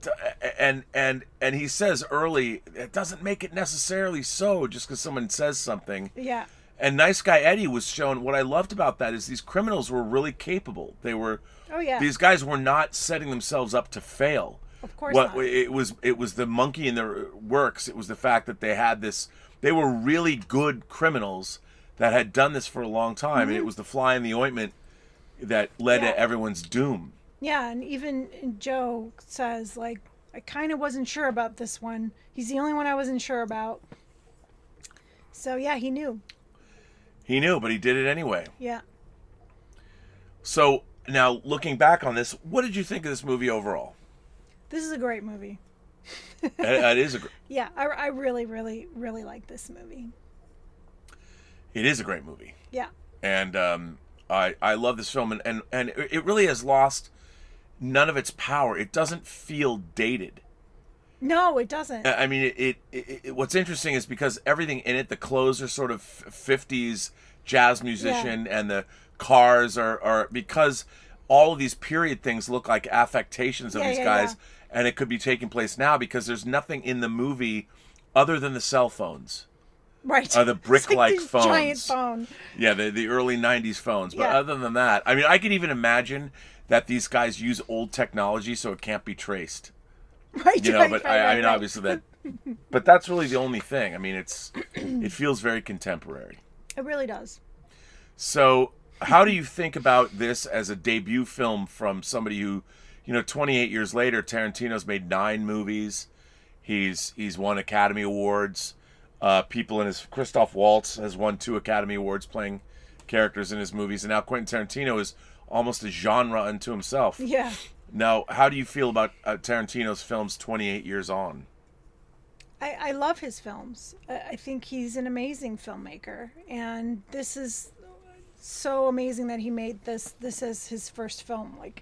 and he says early, it doesn't make it necessarily so just because someone says something.
Yeah.
And Nice Guy Eddie was shown, what I loved about that is these criminals were really capable. They were, these guys were not setting themselves up to fail.
Of course not.
It was the monkey in the works. It was the fact that they had this, they were really good criminals that had done this for a long time. And it was the fly in the ointment that led to everyone's doom.
Yeah, and even Joe says, like, I kind of wasn't sure about this one. He's the only one I wasn't sure about. So, yeah, he knew.
He knew, but he did it anyway.
Yeah.
So, now, looking back on this, what did you think of this movie overall?
This is a great movie.
It is a great...
Yeah, I really, really, really like this movie.
It is a great movie.
Yeah.
And I love this film, and it really has lost none of its power. It doesn't feel dated.
No, it doesn't.
I mean, it what's interesting is because everything in it, the clothes are sort of 50s jazz musician, and the cars are because all of these period things look like affectations of these guys, and it could be taking place now because there's nothing in the movie other than the cell phones.
Right.
The brick-like
like
phones.
Giant phone.
Yeah, the early 90s phones. But
Yeah.
other than that, I mean, I could even imagine that these guys use old technology so it can't be traced.
Right.
You know, but I mean, obviously that. But that's really the only thing. I mean, it feels very contemporary.
It really does.
So, how do you think about this as a debut film from somebody who, 28 years later, Tarantino's made 9 movies. He's won Academy Awards. Christoph Waltz has won 2 Academy Awards playing characters in his movies, and now Quentin Tarantino is almost a genre unto himself.
Yeah.
Now, how do you feel about Tarantino's films 28 years on?
I love his films. I think he's an amazing filmmaker, and this is so amazing that he made this as his first film. Like,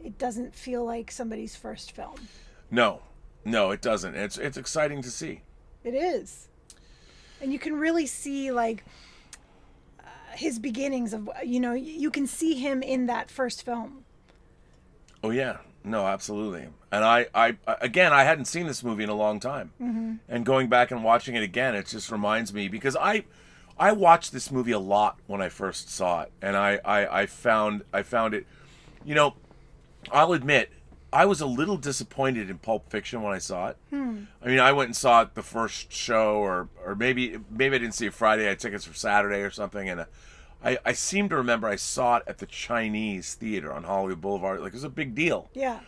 it doesn't feel like somebody's first film.
No, it doesn't. It's exciting to see.
It is, and you can really see like his beginnings of you can see him in that first film.
Oh yeah, no, absolutely. And I hadn't seen this movie in a long time, and going back and watching it again, it just reminds me because I watched this movie a lot when I first saw it, and I found it. I'll admit, I was a little disappointed in Pulp Fiction when I saw it. I mean, I went and saw it the first show, or maybe I didn't see it Friday. I had tickets for Saturday or something, and I seem to remember I saw it at the Chinese Theater on Hollywood Boulevard. Like, it was a big deal.
Yeah.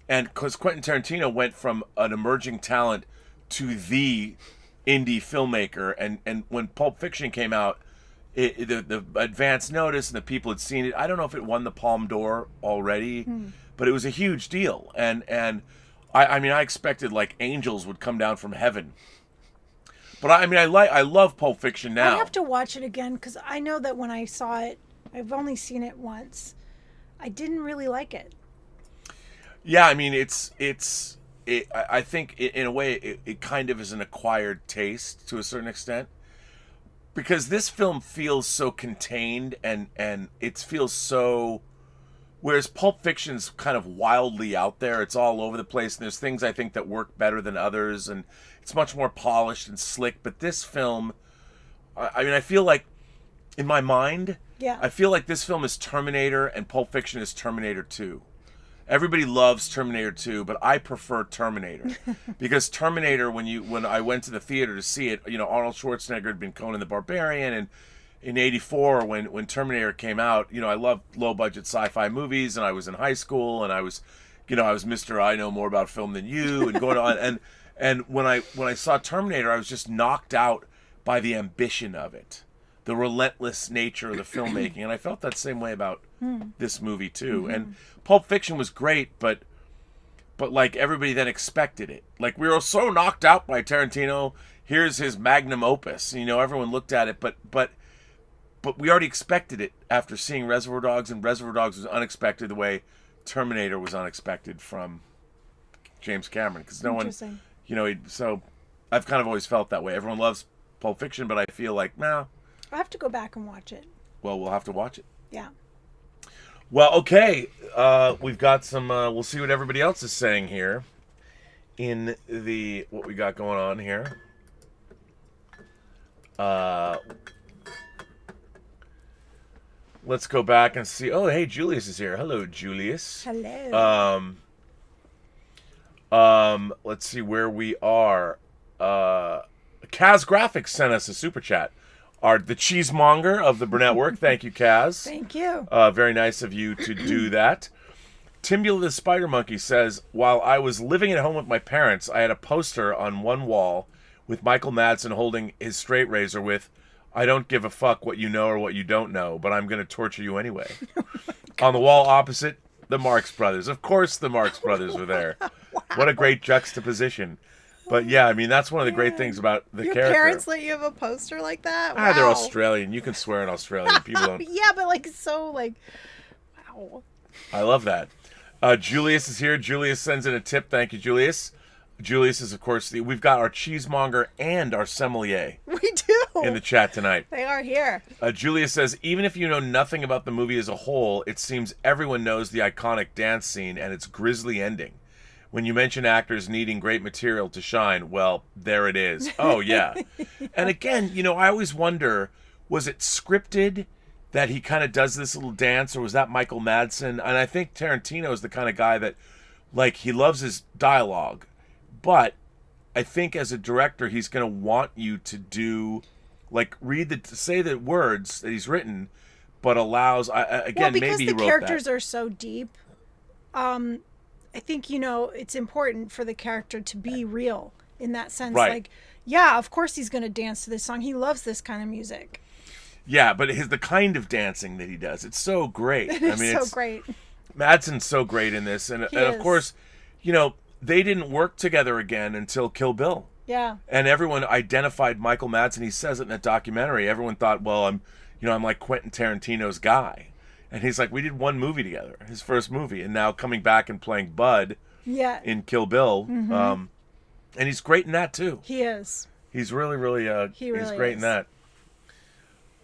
And
because Quentin Tarantino went from an emerging talent to the indie filmmaker, and when Pulp Fiction came out, the advance notice and the people had seen it. I don't know if it won the Palme d'Or already, but it was a huge deal. And I mean, I expected like angels would come down from heaven. But I love Pulp Fiction now.
I have to watch it again because I know that when I saw it, I've only seen it once. I didn't really like it.
Yeah, I mean, I think in a way it kind of is an acquired taste to a certain extent. Because this film feels so contained and it feels so... Whereas Pulp Fiction's kind of wildly out there. It's all over the place. And there's things I think that work better than others. And it's much more polished and slick. But this film... I mean, I feel like, in my mind...
Yeah.
I feel like this film is Terminator and Pulp Fiction is Terminator 2. Everybody loves Terminator 2, but I prefer Terminator. Because Terminator, when I went to the theater to see it, Arnold Schwarzenegger had been Conan the Barbarian, and in '84 when Terminator came out, I loved low budget sci-fi movies, and I was in high school, and I was Mr. I know more about film than you, and going on and when I saw Terminator, I was just knocked out by the ambition of it, the relentless nature of the filmmaking, and I felt that same way about this movie too. And Pulp Fiction was great, but like everybody then expected it. Like we were so knocked out by Tarantino. Here's his magnum opus. You know, everyone looked at it, but we already expected it after seeing Reservoir Dogs, and Reservoir Dogs was unexpected the way Terminator was unexpected from James Cameron, because no one, you know, so I've kind of always felt that way. Everyone loves Pulp Fiction, but I feel like, nah.
I have to go back and watch it.
Well, we'll have to watch it.
Yeah.
Well, okay. We've got some, we'll see what everybody else is saying here in the, what we got going on here. Let's go back and see. Oh, hey, Julius is here. Hello, Julius.
Hello.
Let's see where we are. Kaz Graphics sent us a super chat. The cheesemonger of the Burnettwork. Thank you, Kaz.
Thank you.
Very nice of you to do that. Timbula the Spider Monkey says, while I was living at home with my parents, I had a poster on one wall with Michael Madsen holding his straight razor with, I don't give a fuck what you know or what you don't know, but I'm going to torture you anyway. On the wall opposite, the Marx Brothers. Of course the Marx Brothers were there. Wow. What a great juxtaposition. But yeah, I mean, that's one of the great things about the character.
Your parents let you have a poster like that? Wow.
They're Australian. You can swear in Australia. People don't.
Yeah, but like, so like, wow.
I love that. Julius is here. Julius sends in a tip. Thank you, Julius. Julius is, of course, we've got our cheesemonger and our sommelier.
We do.
In the chat tonight.
They are here.
Julius says, even if you know nothing about the movie as a whole, it seems everyone knows the iconic dance scene and its grisly ending. When you mention actors needing great material to shine, well, there it is. Oh, yeah. And again, you know, I always wonder, was it scripted that he kind of does this little dance, or was that Michael Madsen? And I think Tarantino is the kind of guy that, like, he loves his dialogue. But I think as a director, he's going to want you to do, like, say the words that he's written, but allows, again, maybe he wrote that.
Because the characters are so deep, I think, you know, it's important for the character to be real in that sense.
Right.
Like, yeah, of course he's going to dance to this song. He loves this kind of music.
Yeah, but the kind of dancing that he does, it's so great.
It's so great.
Madsen's so great in this. And of course, you know, they didn't work together again until Kill Bill.
Yeah.
And everyone identified Michael Madsen. He says it in that documentary. Everyone thought, well, I'm like Quentin Tarantino's guy. And he's like, we did one movie together, his first movie, and now coming back and playing Bud in Kill Bill. And he's great in that too.
He is.
He's really, really, he's great in that.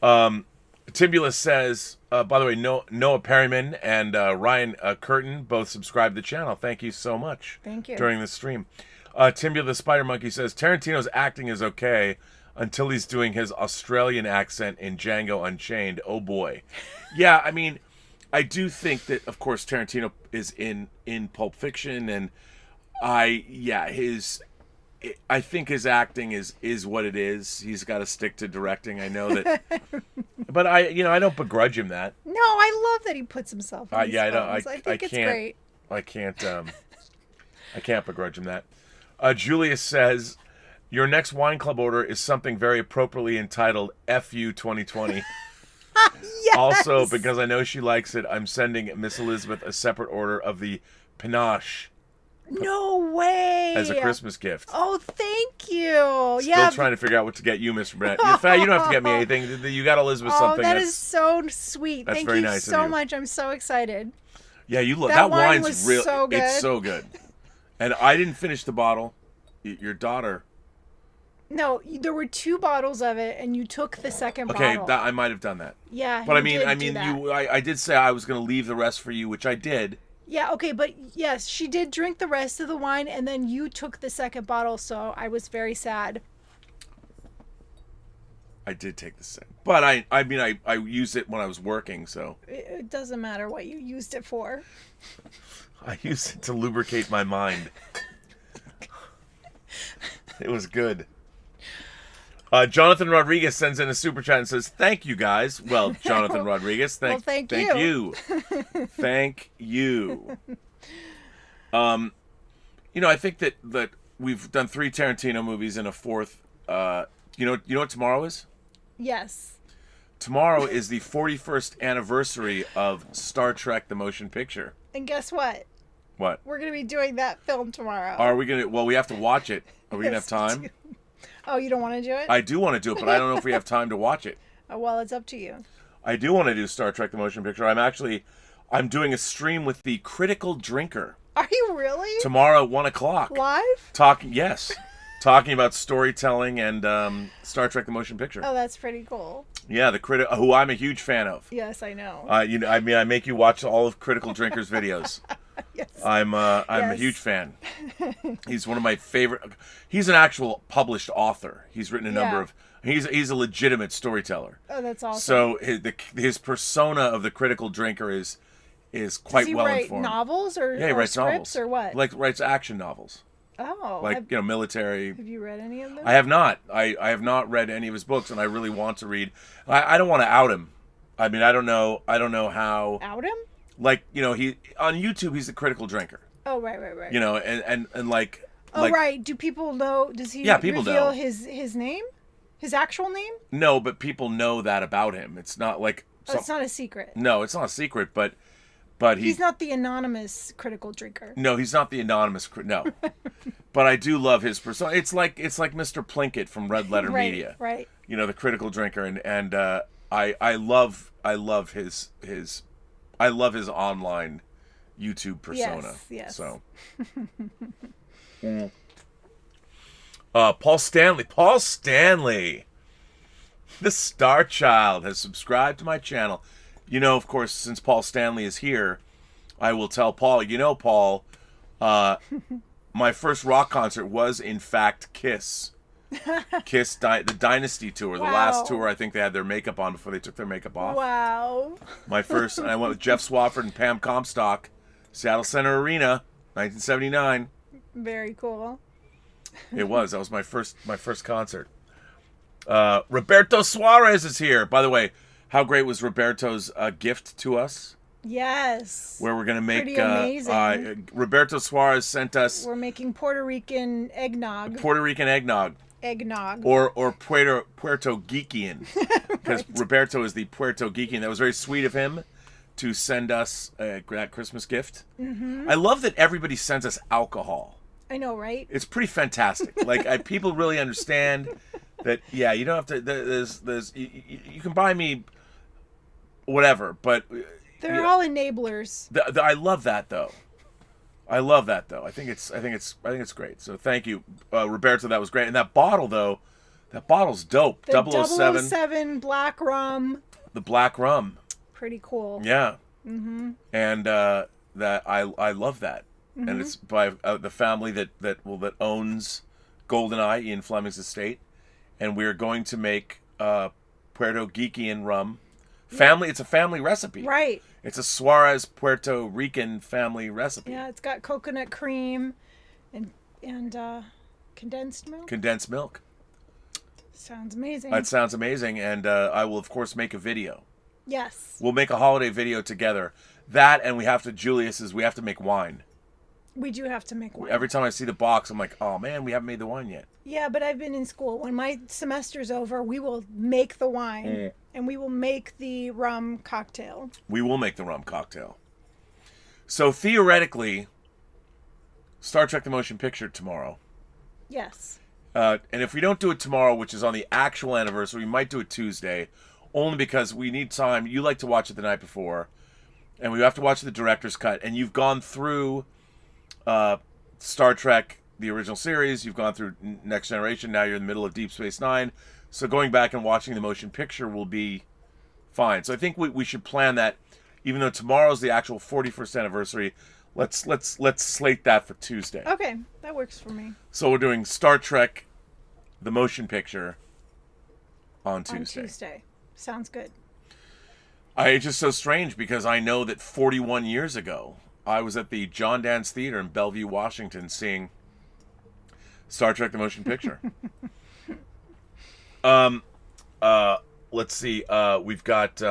Timbula says, by the way, Noah Perryman and Ryan Curtin both subscribed to the channel. Thank you so much.
Thank you.
During the stream. Timbula the Spider Monkey says, Tarantino's acting is okay until he's doing his Australian accent in Django Unchained. Oh boy. Yeah, I mean, I do think that, of course, Tarantino is in Pulp Fiction, and I think his acting is what it is. He's got to stick to directing. I know that, but I don't begrudge him that.
No, I love that he puts himself in these films. I think it's great.
I can't begrudge him that. Julius says, your next wine club order is something very appropriately entitled FU 2020.
Yes!
Also, because I know she likes it, I'm sending Miss Elysabeth a separate order of the Panache.
No way!
As a Christmas gift.
Oh, thank you.
Still trying to figure out what to get you, Mr. Burnett. In fact, you don't have to get me anything. You got Elizabeth something.
Oh, that is so sweet.
That's
thank
very
you
nice
so
of you.
much. I'm so excited.
Yeah, you look. That wine's
was
real.
So good.
It's so good. And I didn't finish the bottle. Your daughter.
No, there were 2 bottles of it, and you took the second bottle.
Okay, I might have done that.
Yeah,
but I mean, I did say I was going to leave the rest for you, which I did.
Yeah, okay, but yes, she did drink the rest of the wine, and then you took the second bottle, so I was very sad.
I did take the second, but I used it when I was working, so
it doesn't matter what you used it for.
I used it to lubricate my mind. It was good. Jonathan Rodriguez sends in a super chat and says, thank you, guys. Well, Jonathan Rodriguez, thank you. Thank you. I think that we've done 3 Tarantino movies and a 4th. You know what tomorrow is?
Yes.
tomorrow is the 41st anniversary of Star Trek: The Motion Picture.
And guess what?
What?
We're going to be doing that film tomorrow.
Are we gonna? Well, we have to watch it. Are we gonna have time?
Oh, you don't want to do it?
I do want to do it, but I don't know if we have time to watch it.
Oh, well, it's up to you.
I do want to do Star Trek: The Motion Picture. I'm doing a stream with the Critical Drinker
Are you really?
tomorrow at 1:00.
Live?
Talking about storytelling and Star Trek: The Motion Picture.
Oh, that's pretty cool.
Yeah, the critic, who I'm a huge fan of.
Yes, I know.
I make you watch all of Critical Drinker's videos.
Yes.
I'm a huge fan. He's one of my favorite. He's an actual published author. He's written a number of. He's a legitimate storyteller.
Oh, that's awesome.
So his persona of the Critical Drinker is quite well informed.
Does he write novels or
he writes
scripts
novels
or what?
Like writes action novels.
Oh,
Military.
Have you read any of them?
I have not. I have not read any of his books, and I really want to read. I don't want to out him. I mean, I don't know how.
Out him?
Like, he on YouTube, he's the Critical Drinker.
Oh, right.
And like.
Oh,
like,
right. Do people know? Does he
people
reveal
know.
his name? His actual name?
No, but people know that about him. It's not like.
Oh, it's not a secret.
No, it's not a secret, but
he's not the anonymous Critical Drinker.
No, he's not the anonymous. No, but I do love his persona. It's like Mr. Plinkett from Red Letter Media.
Right.
The Critical Drinker, and I love his online YouTube persona.
Yes.
So. Paul Stanley, the Star Child, has subscribed to my channel. Of course, since Paul Stanley is here, I will tell Paul. Paul, my first rock concert was in fact Kiss. Kiss, the Dynasty tour, the last tour I think they had their makeup on before they took their makeup off.
Wow.
My first, and I went with Jeff Swafford and Pam Comstock, Seattle Center Arena, 1979.
Very cool.
It was. That was my first concert. Roberto Suarez is here. By the way, how great was Roberto's gift to us?
Yes.
Where we're going to make...
Pretty amazing.
Roberto Suarez sent us...
We're making Puerto Rican eggnog.
Puerto Rican eggnog.
Eggnog.
Or Puerto Geekian. Because right. Roberto is the Puerto Geekian. That was very sweet of him to send us that Christmas gift. Mm-hmm. I love that everybody sends us alcohol.
I know, right?
It's pretty fantastic. Like, people really understand that, yeah, you don't have to... There's you can buy me whatever, but...
They're all enablers.
I love that, though. I think it's great. So thank you, Roberto. That was great. And that bottle, though, that bottle's dope.
The 007 black rum.
The black rum.
Pretty cool.
Yeah. Mm-hmm. And that I love that. Mm-hmm. And it's by the family that owns GoldenEye, Ian Fleming's estate, and we're going to make Puerto Geekian rum. It's a family recipe.
Right.
It's a Suarez Puerto Rican family recipe.
Yeah, it's got coconut cream and condensed milk.
Condensed milk.
Sounds amazing.
That sounds amazing, and I will of course make a video.
Yes.
We'll make a holiday video together. That, and we have to make wine.
We do have to make wine.
Every time I see the box, I'm like, oh man, we haven't made the wine yet.
Yeah, but I've been in school. When my semester's over, we will make the wine, and we will make the rum cocktail.
We will make the rum cocktail. So theoretically, Star Trek: The Motion Picture tomorrow.
Yes.
And if we don't do it tomorrow, which is on the actual anniversary, we might do it Tuesday, only because we need time. You like to watch it the night before, and we have to watch the director's cut. And you've gone through Star Trek, the original series. You've gone through Next Generation. Now you're in the middle of Deep Space Nine. So going back and watching the motion picture will be fine. So I think we should plan that. Even though tomorrow's the actual 41st anniversary, let's slate that for Tuesday.
Okay, that works for me.
So we're doing Star Trek, the motion picture, on Tuesday.
On Tuesday. Sounds good.
It's just so strange because I know that 41 years ago, I was at the John Dance Theater in Bellevue, Washington, seeing Star Trek: The Motion Picture. Let's see. We've got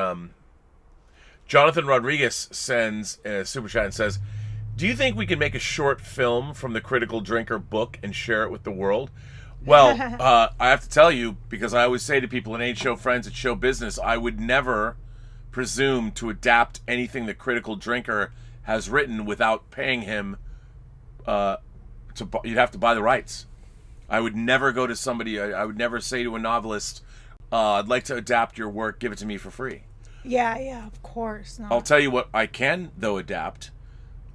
Jonathan Rodriguez sends a super chat and says, "Do you think we can make a short film from the Critical Drinker book and share it with the world? Well, I have to tell you, because I always say to people, it ain't show friends, it's show business. I would never presume to adapt anything the Critical Drinker has written without paying him. You'd have to buy the rights. I would never go to somebody. I would never say to a novelist, "I'd like to adapt your work. Give it to me for free."
Yeah, of course. No.
I'll tell you what I can though adapt.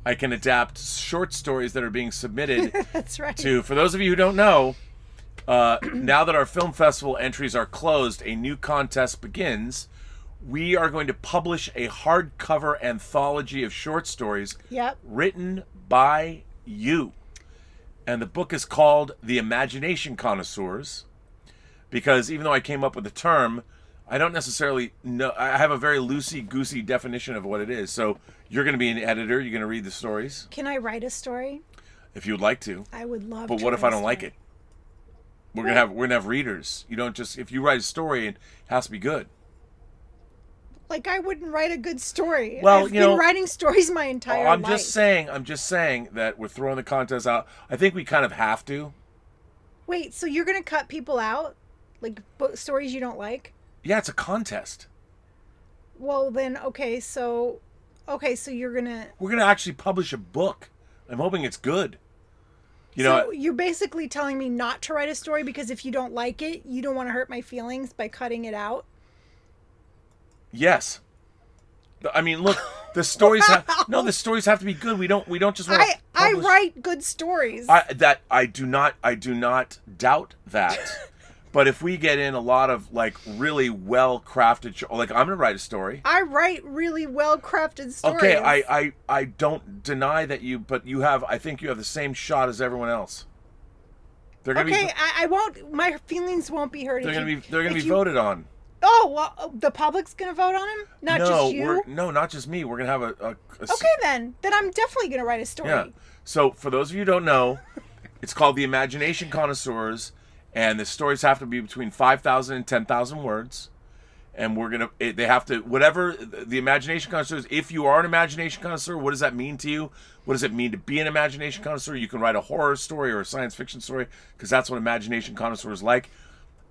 I can adapt short stories that are being submitted.
That's right.
For those of you who don't know. Now that our film festival entries are closed, a new contest begins. We are going to publish a hardcover anthology of short stories written by you. And the book is called The Imagination Connoisseurs, because even though I came up with the term, I don't necessarily know. I have a very loosey-goosey definition of what it is. So you're going to be an editor. You're going to read the stories.
Can I write a story?
If you would like to.
I would love
to. But what if I don't like it? We're gonna have readers. You don't just, if you write a story, it has to be good.
Like, I wouldn't write a good story.
Well,
I've been writing stories my entire life.
I'm just saying that we're throwing the contest out. I think we kind of have to.
Wait, so you're gonna cut people out, like stories you don't like?
Yeah, it's a contest.
Well, then so you're gonna.
We're gonna actually publish a book. I'm hoping it's good.
So you're basically telling me not to write a story because if you don't like it, you don't want to hurt my feelings by cutting it out?
Yes. I mean, look, the stories the stories have to be good. We don't just want to
I write good stories.
I do not doubt that. But if we get in a lot of like really well-crafted like I'm going to write a story.
I write really well-crafted stories.
Okay, I don't deny that I think you have the same shot as everyone else.
I won't, my feelings won't be hurt.
They're going to be voted on.
Oh, well, the public's going to vote on him? Not just you?
No, not just me. We're going to have a
Okay, then I'm definitely going to write a story.
Yeah. So, for those of you who don't know, it's called The Imagination Connoisseurs, and the stories have to be between 5,000 and 10,000 words. And they have to, whatever the imagination connoisseurs, if you are an imagination connoisseur, what does that mean to you? What does it mean to be an imagination connoisseur? You can write a horror story or a science fiction story, because that's what imagination connoisseurs like.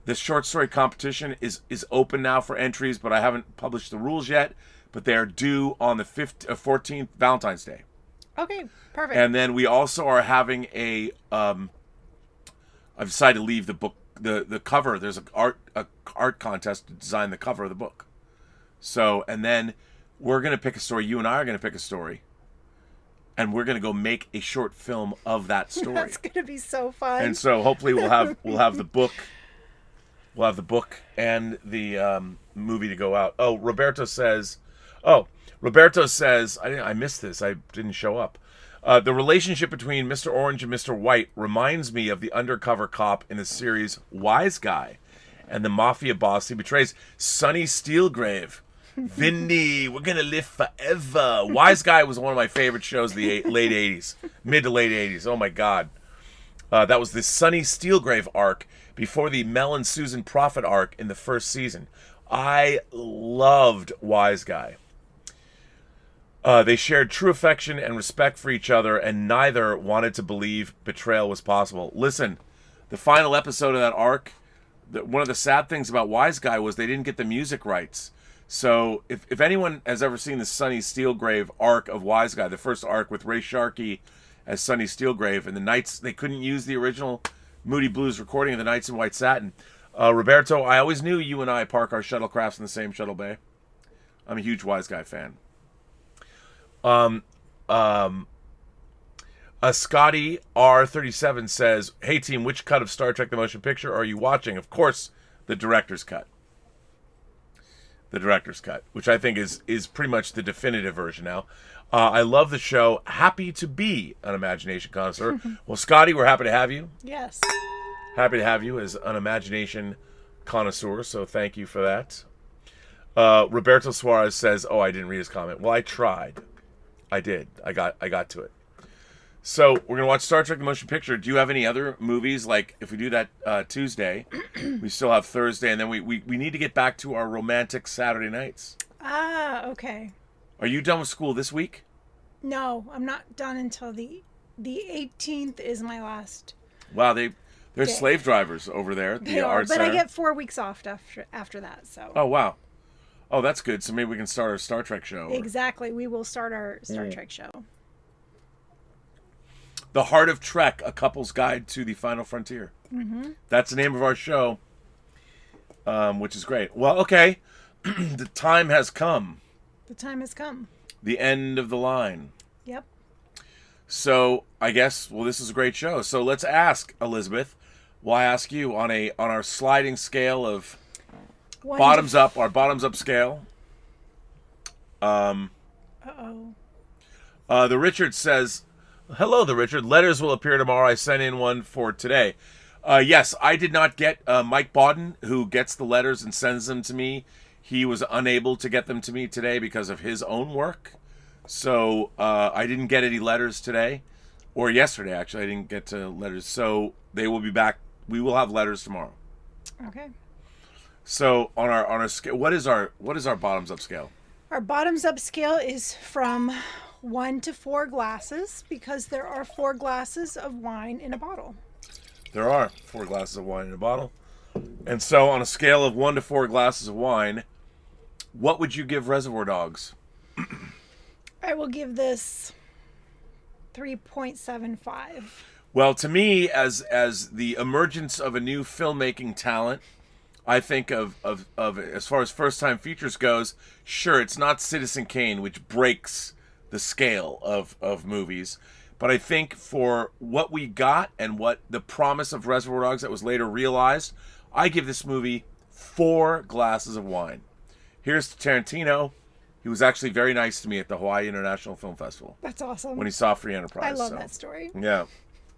This short story competition is open now for entries, but I haven't published the rules yet. But they are due on the 14th, Valentine's Day.
Okay, perfect.
And then we also are having I've decided to leave the book, the cover. There's a art contest to design the cover of the book. So, and then we're going to pick a story. You and I are going to pick a story. And we're going to go make a short film of that story.
That's going to be so fun.
And so hopefully we'll have the book. We'll have the book and the movie to go out. Roberto says, I missed this. I didn't show up. The relationship between Mr. Orange and Mr. White reminds me of the undercover cop in the series Wise Guy and the mafia boss he betrays, Sonny Steelgrave. Vinny, we're going to live forever. Wise Guy was one of my favorite shows of the late 80s, mid to late 80s. Oh, my God. That was the Sonny Steelgrave arc before the Mel and Susan Prophet arc in the first season. I loved Wise Guy. They shared true affection and respect for each other, and neither wanted to believe betrayal was possible. Listen, the final episode of that arc, one of the sad things about Wise Guy was they didn't get the music rights. So if anyone has ever seen the Sonny Steelgrave arc of Wise Guy, the first arc with Ray Sharkey as Sonny Steelgrave, and the Knights, they couldn't use the original Moody Blues recording of the Knights in White Satin. Roberto, I always knew you and I park our shuttlecrafts in the same shuttle bay. I'm a huge Wise Guy fan. Scotty R37 says, "Hey team, which cut of Star Trek: The Motion Picture are you watching?" Of course, the director's cut. The director's cut, which I think is pretty much the definitive version now. I love the show. Happy to be an imagination connoisseur. Well, Scotty, we're happy to have you.
Yes.
Happy to have you as an imagination connoisseur, so thank you for that. Roberto Suarez says, I didn't read his comment. Well, I tried. I did. I got to it. So we're gonna watch Star Trek: The Motion Picture. Do you have any other movies? Like if we do that Tuesday, we still have Thursday, and then we need to get back to our romantic Saturday nights.
Okay.
Are you done with school this week?
No, I'm not done until the 18th is my last.
Wow, They're
day.
slave drivers over there at
They
the
are,
Art
but
Center.
I get 4 weeks off after that. So.
Oh, wow. Oh, that's good. So maybe we can start our Star Trek show.
Exactly. We will start our Star Trek show.
The Heart of Trek, A Couple's Guide to the Final Frontier. Mm-hmm. That's the name of our show, which is great. Well, okay. The time has come.
The time has come.
The end of the line.
Yep.
So I guess, well, this is a great show. So let's ask, Elysabeth. We'll ask you on our sliding scale of bottoms up, our bottoms up scale.
Uh-oh.
The Richard says, hello, the Richard. Letters will appear tomorrow. I sent in one for today. Yes, I did not get Mike Bodden, who gets the letters and sends them to me. He was unable to get them to me today because of his own work. So I didn't get any letters today. Or yesterday, actually. I didn't get letters. So they will be back. We will have letters tomorrow.
Okay.
So on our scale, what is our bottoms up scale?
Our bottoms up scale is from 1 to 4 glasses because there are 4 glasses of wine in a bottle.
There are 4 glasses of wine in a bottle. And so on a scale of 1 to 4 glasses of wine, what would you give Reservoir Dogs?
I will give this 3.75.
Well, to me, as the emergence of a new filmmaking talent, I think of as far as first time features goes, sure, it's not Citizen Kane, which breaks the scale of movies. But I think for what we got and what the promise of Reservoir Dogs that was later realized, I give this movie 4 glasses of wine. Here's to Tarantino. He was actually very nice to me at the Hawaii International Film Festival.
That's awesome.
When he saw Free Enterprise.
I love that story.
Yeah.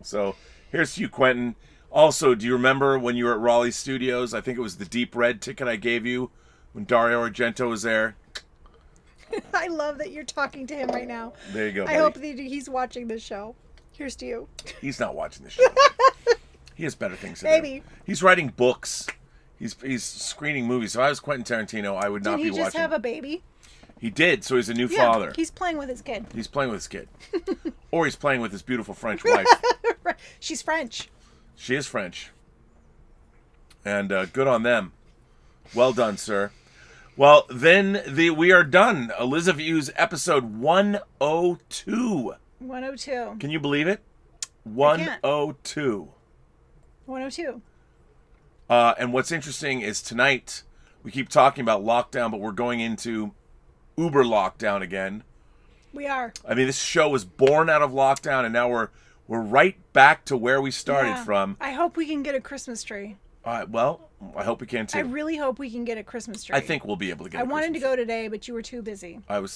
So here's to you, Quentin. Also, do you remember when you were at Raleigh Studios? I think it was the Deep Red ticket I gave you when Dario Argento was there.
I love that you're talking to him right now.
There you go,
I
buddy.
hope that he's watching this show. Here's to you.
He's not watching the show. He has better things to
Maybe.
do. He's writing books. He's screening movies. So if I was Quentin Tarantino, I would not be
Didn't he
watching.
just have a baby?
He did, so he's a new
Yeah,
father.
he's playing with his kid.
He's playing with his kid. Or he's playing with his beautiful French wife.
She's French.
She is French. And good on them. Well done, sir. Well, then we are done. ELYSAVIEWS episode 102.
102.
Can you believe it?
can't.
102.
102.
And what's interesting is tonight, we keep talking about lockdown, but we're going into Uber lockdown again.
We are.
I mean, this show was born out of lockdown, and now we're right back to where we started
Yeah.
from.
I hope we can get a Christmas tree.
Well, I hope we can too.
I really hope we can get a Christmas tree.
I think we'll be able to get.
I
a
wanted to
Christmas
go today, but you were too busy.
tree.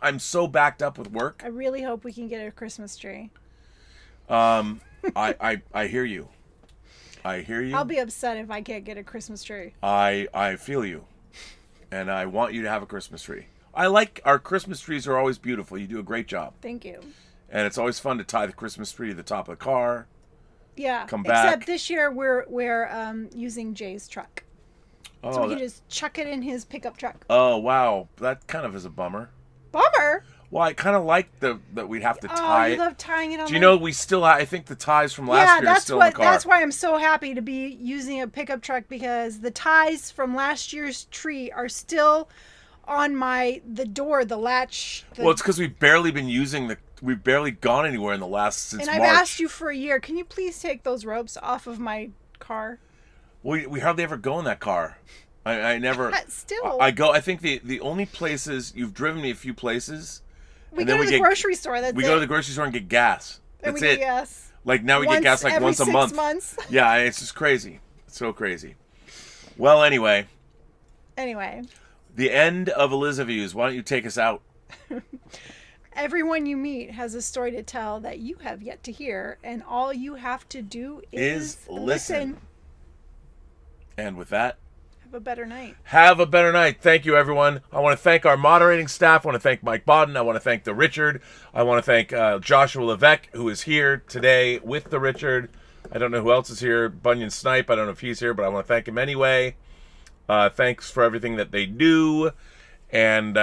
I'm so backed up with work.
I really hope we can get a Christmas tree.
I hear you. I hear you.
I'll be upset if I can't get a Christmas tree.
I feel you, and I want you to have a Christmas tree. I like our Christmas trees are always beautiful. You do a great job,
Thank you.
and it's always fun to tie the Christmas tree to the top of the car.
Yeah.
Come back.
Except this year we're using Jay's truck, so
Oh,
we can just chuck it in his pickup truck.
oh wow, that kind of is a bummer.
Bummer.
Well, I kind of like that we'd have to
Oh,
tie
you
it.
love tying it on.
Do you know we still? I think the ties from last year are
that's
still in the car.
That's why I'm so happy to be using a pickup truck because the ties from last year's tree are still on the door, the latch.
Well, it's because we've barely been using we've barely gone anywhere in the last since
and I've
March.
asked you for a year. Can you please take those ropes off of my car?
We hardly ever go in that car. I never.
Still.
I go. I think the only places you've driven me a few places.
We
and
go
then
to the grocery store. That's
we
it.
go to the grocery store and get gas.
And
That's
we
it.
get gas.
Like now we get gas like
every
once a
6
month.
months.
Yeah, it's just crazy. It's so crazy. Well, anyway,
Anyway,
the end of ELYSAVIEWS. Why don't you take us out?
everyone you meet has a story to tell that you have yet to hear, and all you have to do is
listen. And with that,
Have a better night.
have a better night. Thank you, everyone. I want to thank our moderating staff. I want to thank Mike Bodden. I want to thank the Richard. I want to thank Joshua Levesque, who is here today with the Richard. I don't know who else is here. Bunyan Snipe. I don't know if he's here, but I want to thank him anyway. Thanks for everything that they do. And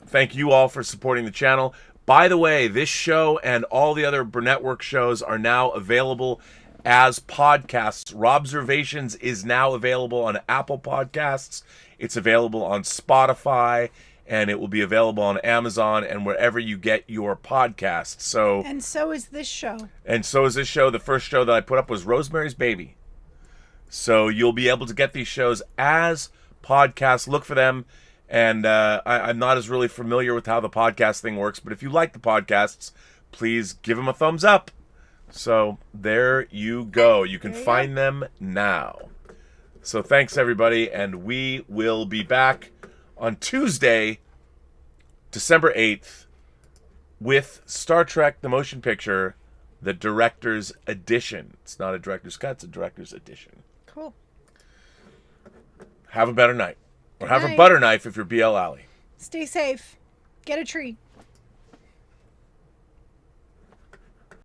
thank you all for supporting the channel. By the way, this show and all the other Burnettwork shows are now available as podcasts. Robservations is now available on Apple Podcasts. It's available on Spotify, and it will be available on Amazon and wherever you get your podcasts.
And so is this show.
And so is this show. The first show that I put up was Rosemary's Baby. So you'll be able to get these shows as podcasts. Look for them. And I'm not as really familiar with how the podcast thing works, but if you like the podcasts, please give them a thumbs up. So there you go. You can find them now. So thanks, everybody, and we will be back on Tuesday, December 8th, with Star Trek The Motion Picture, the Director's Edition. It's not a Director's Cut, it's a Director's Edition.
Cool.
Have a better night. Or
Good
have
night.
a butter knife if you're BL Alley.
Stay safe. Get a treat.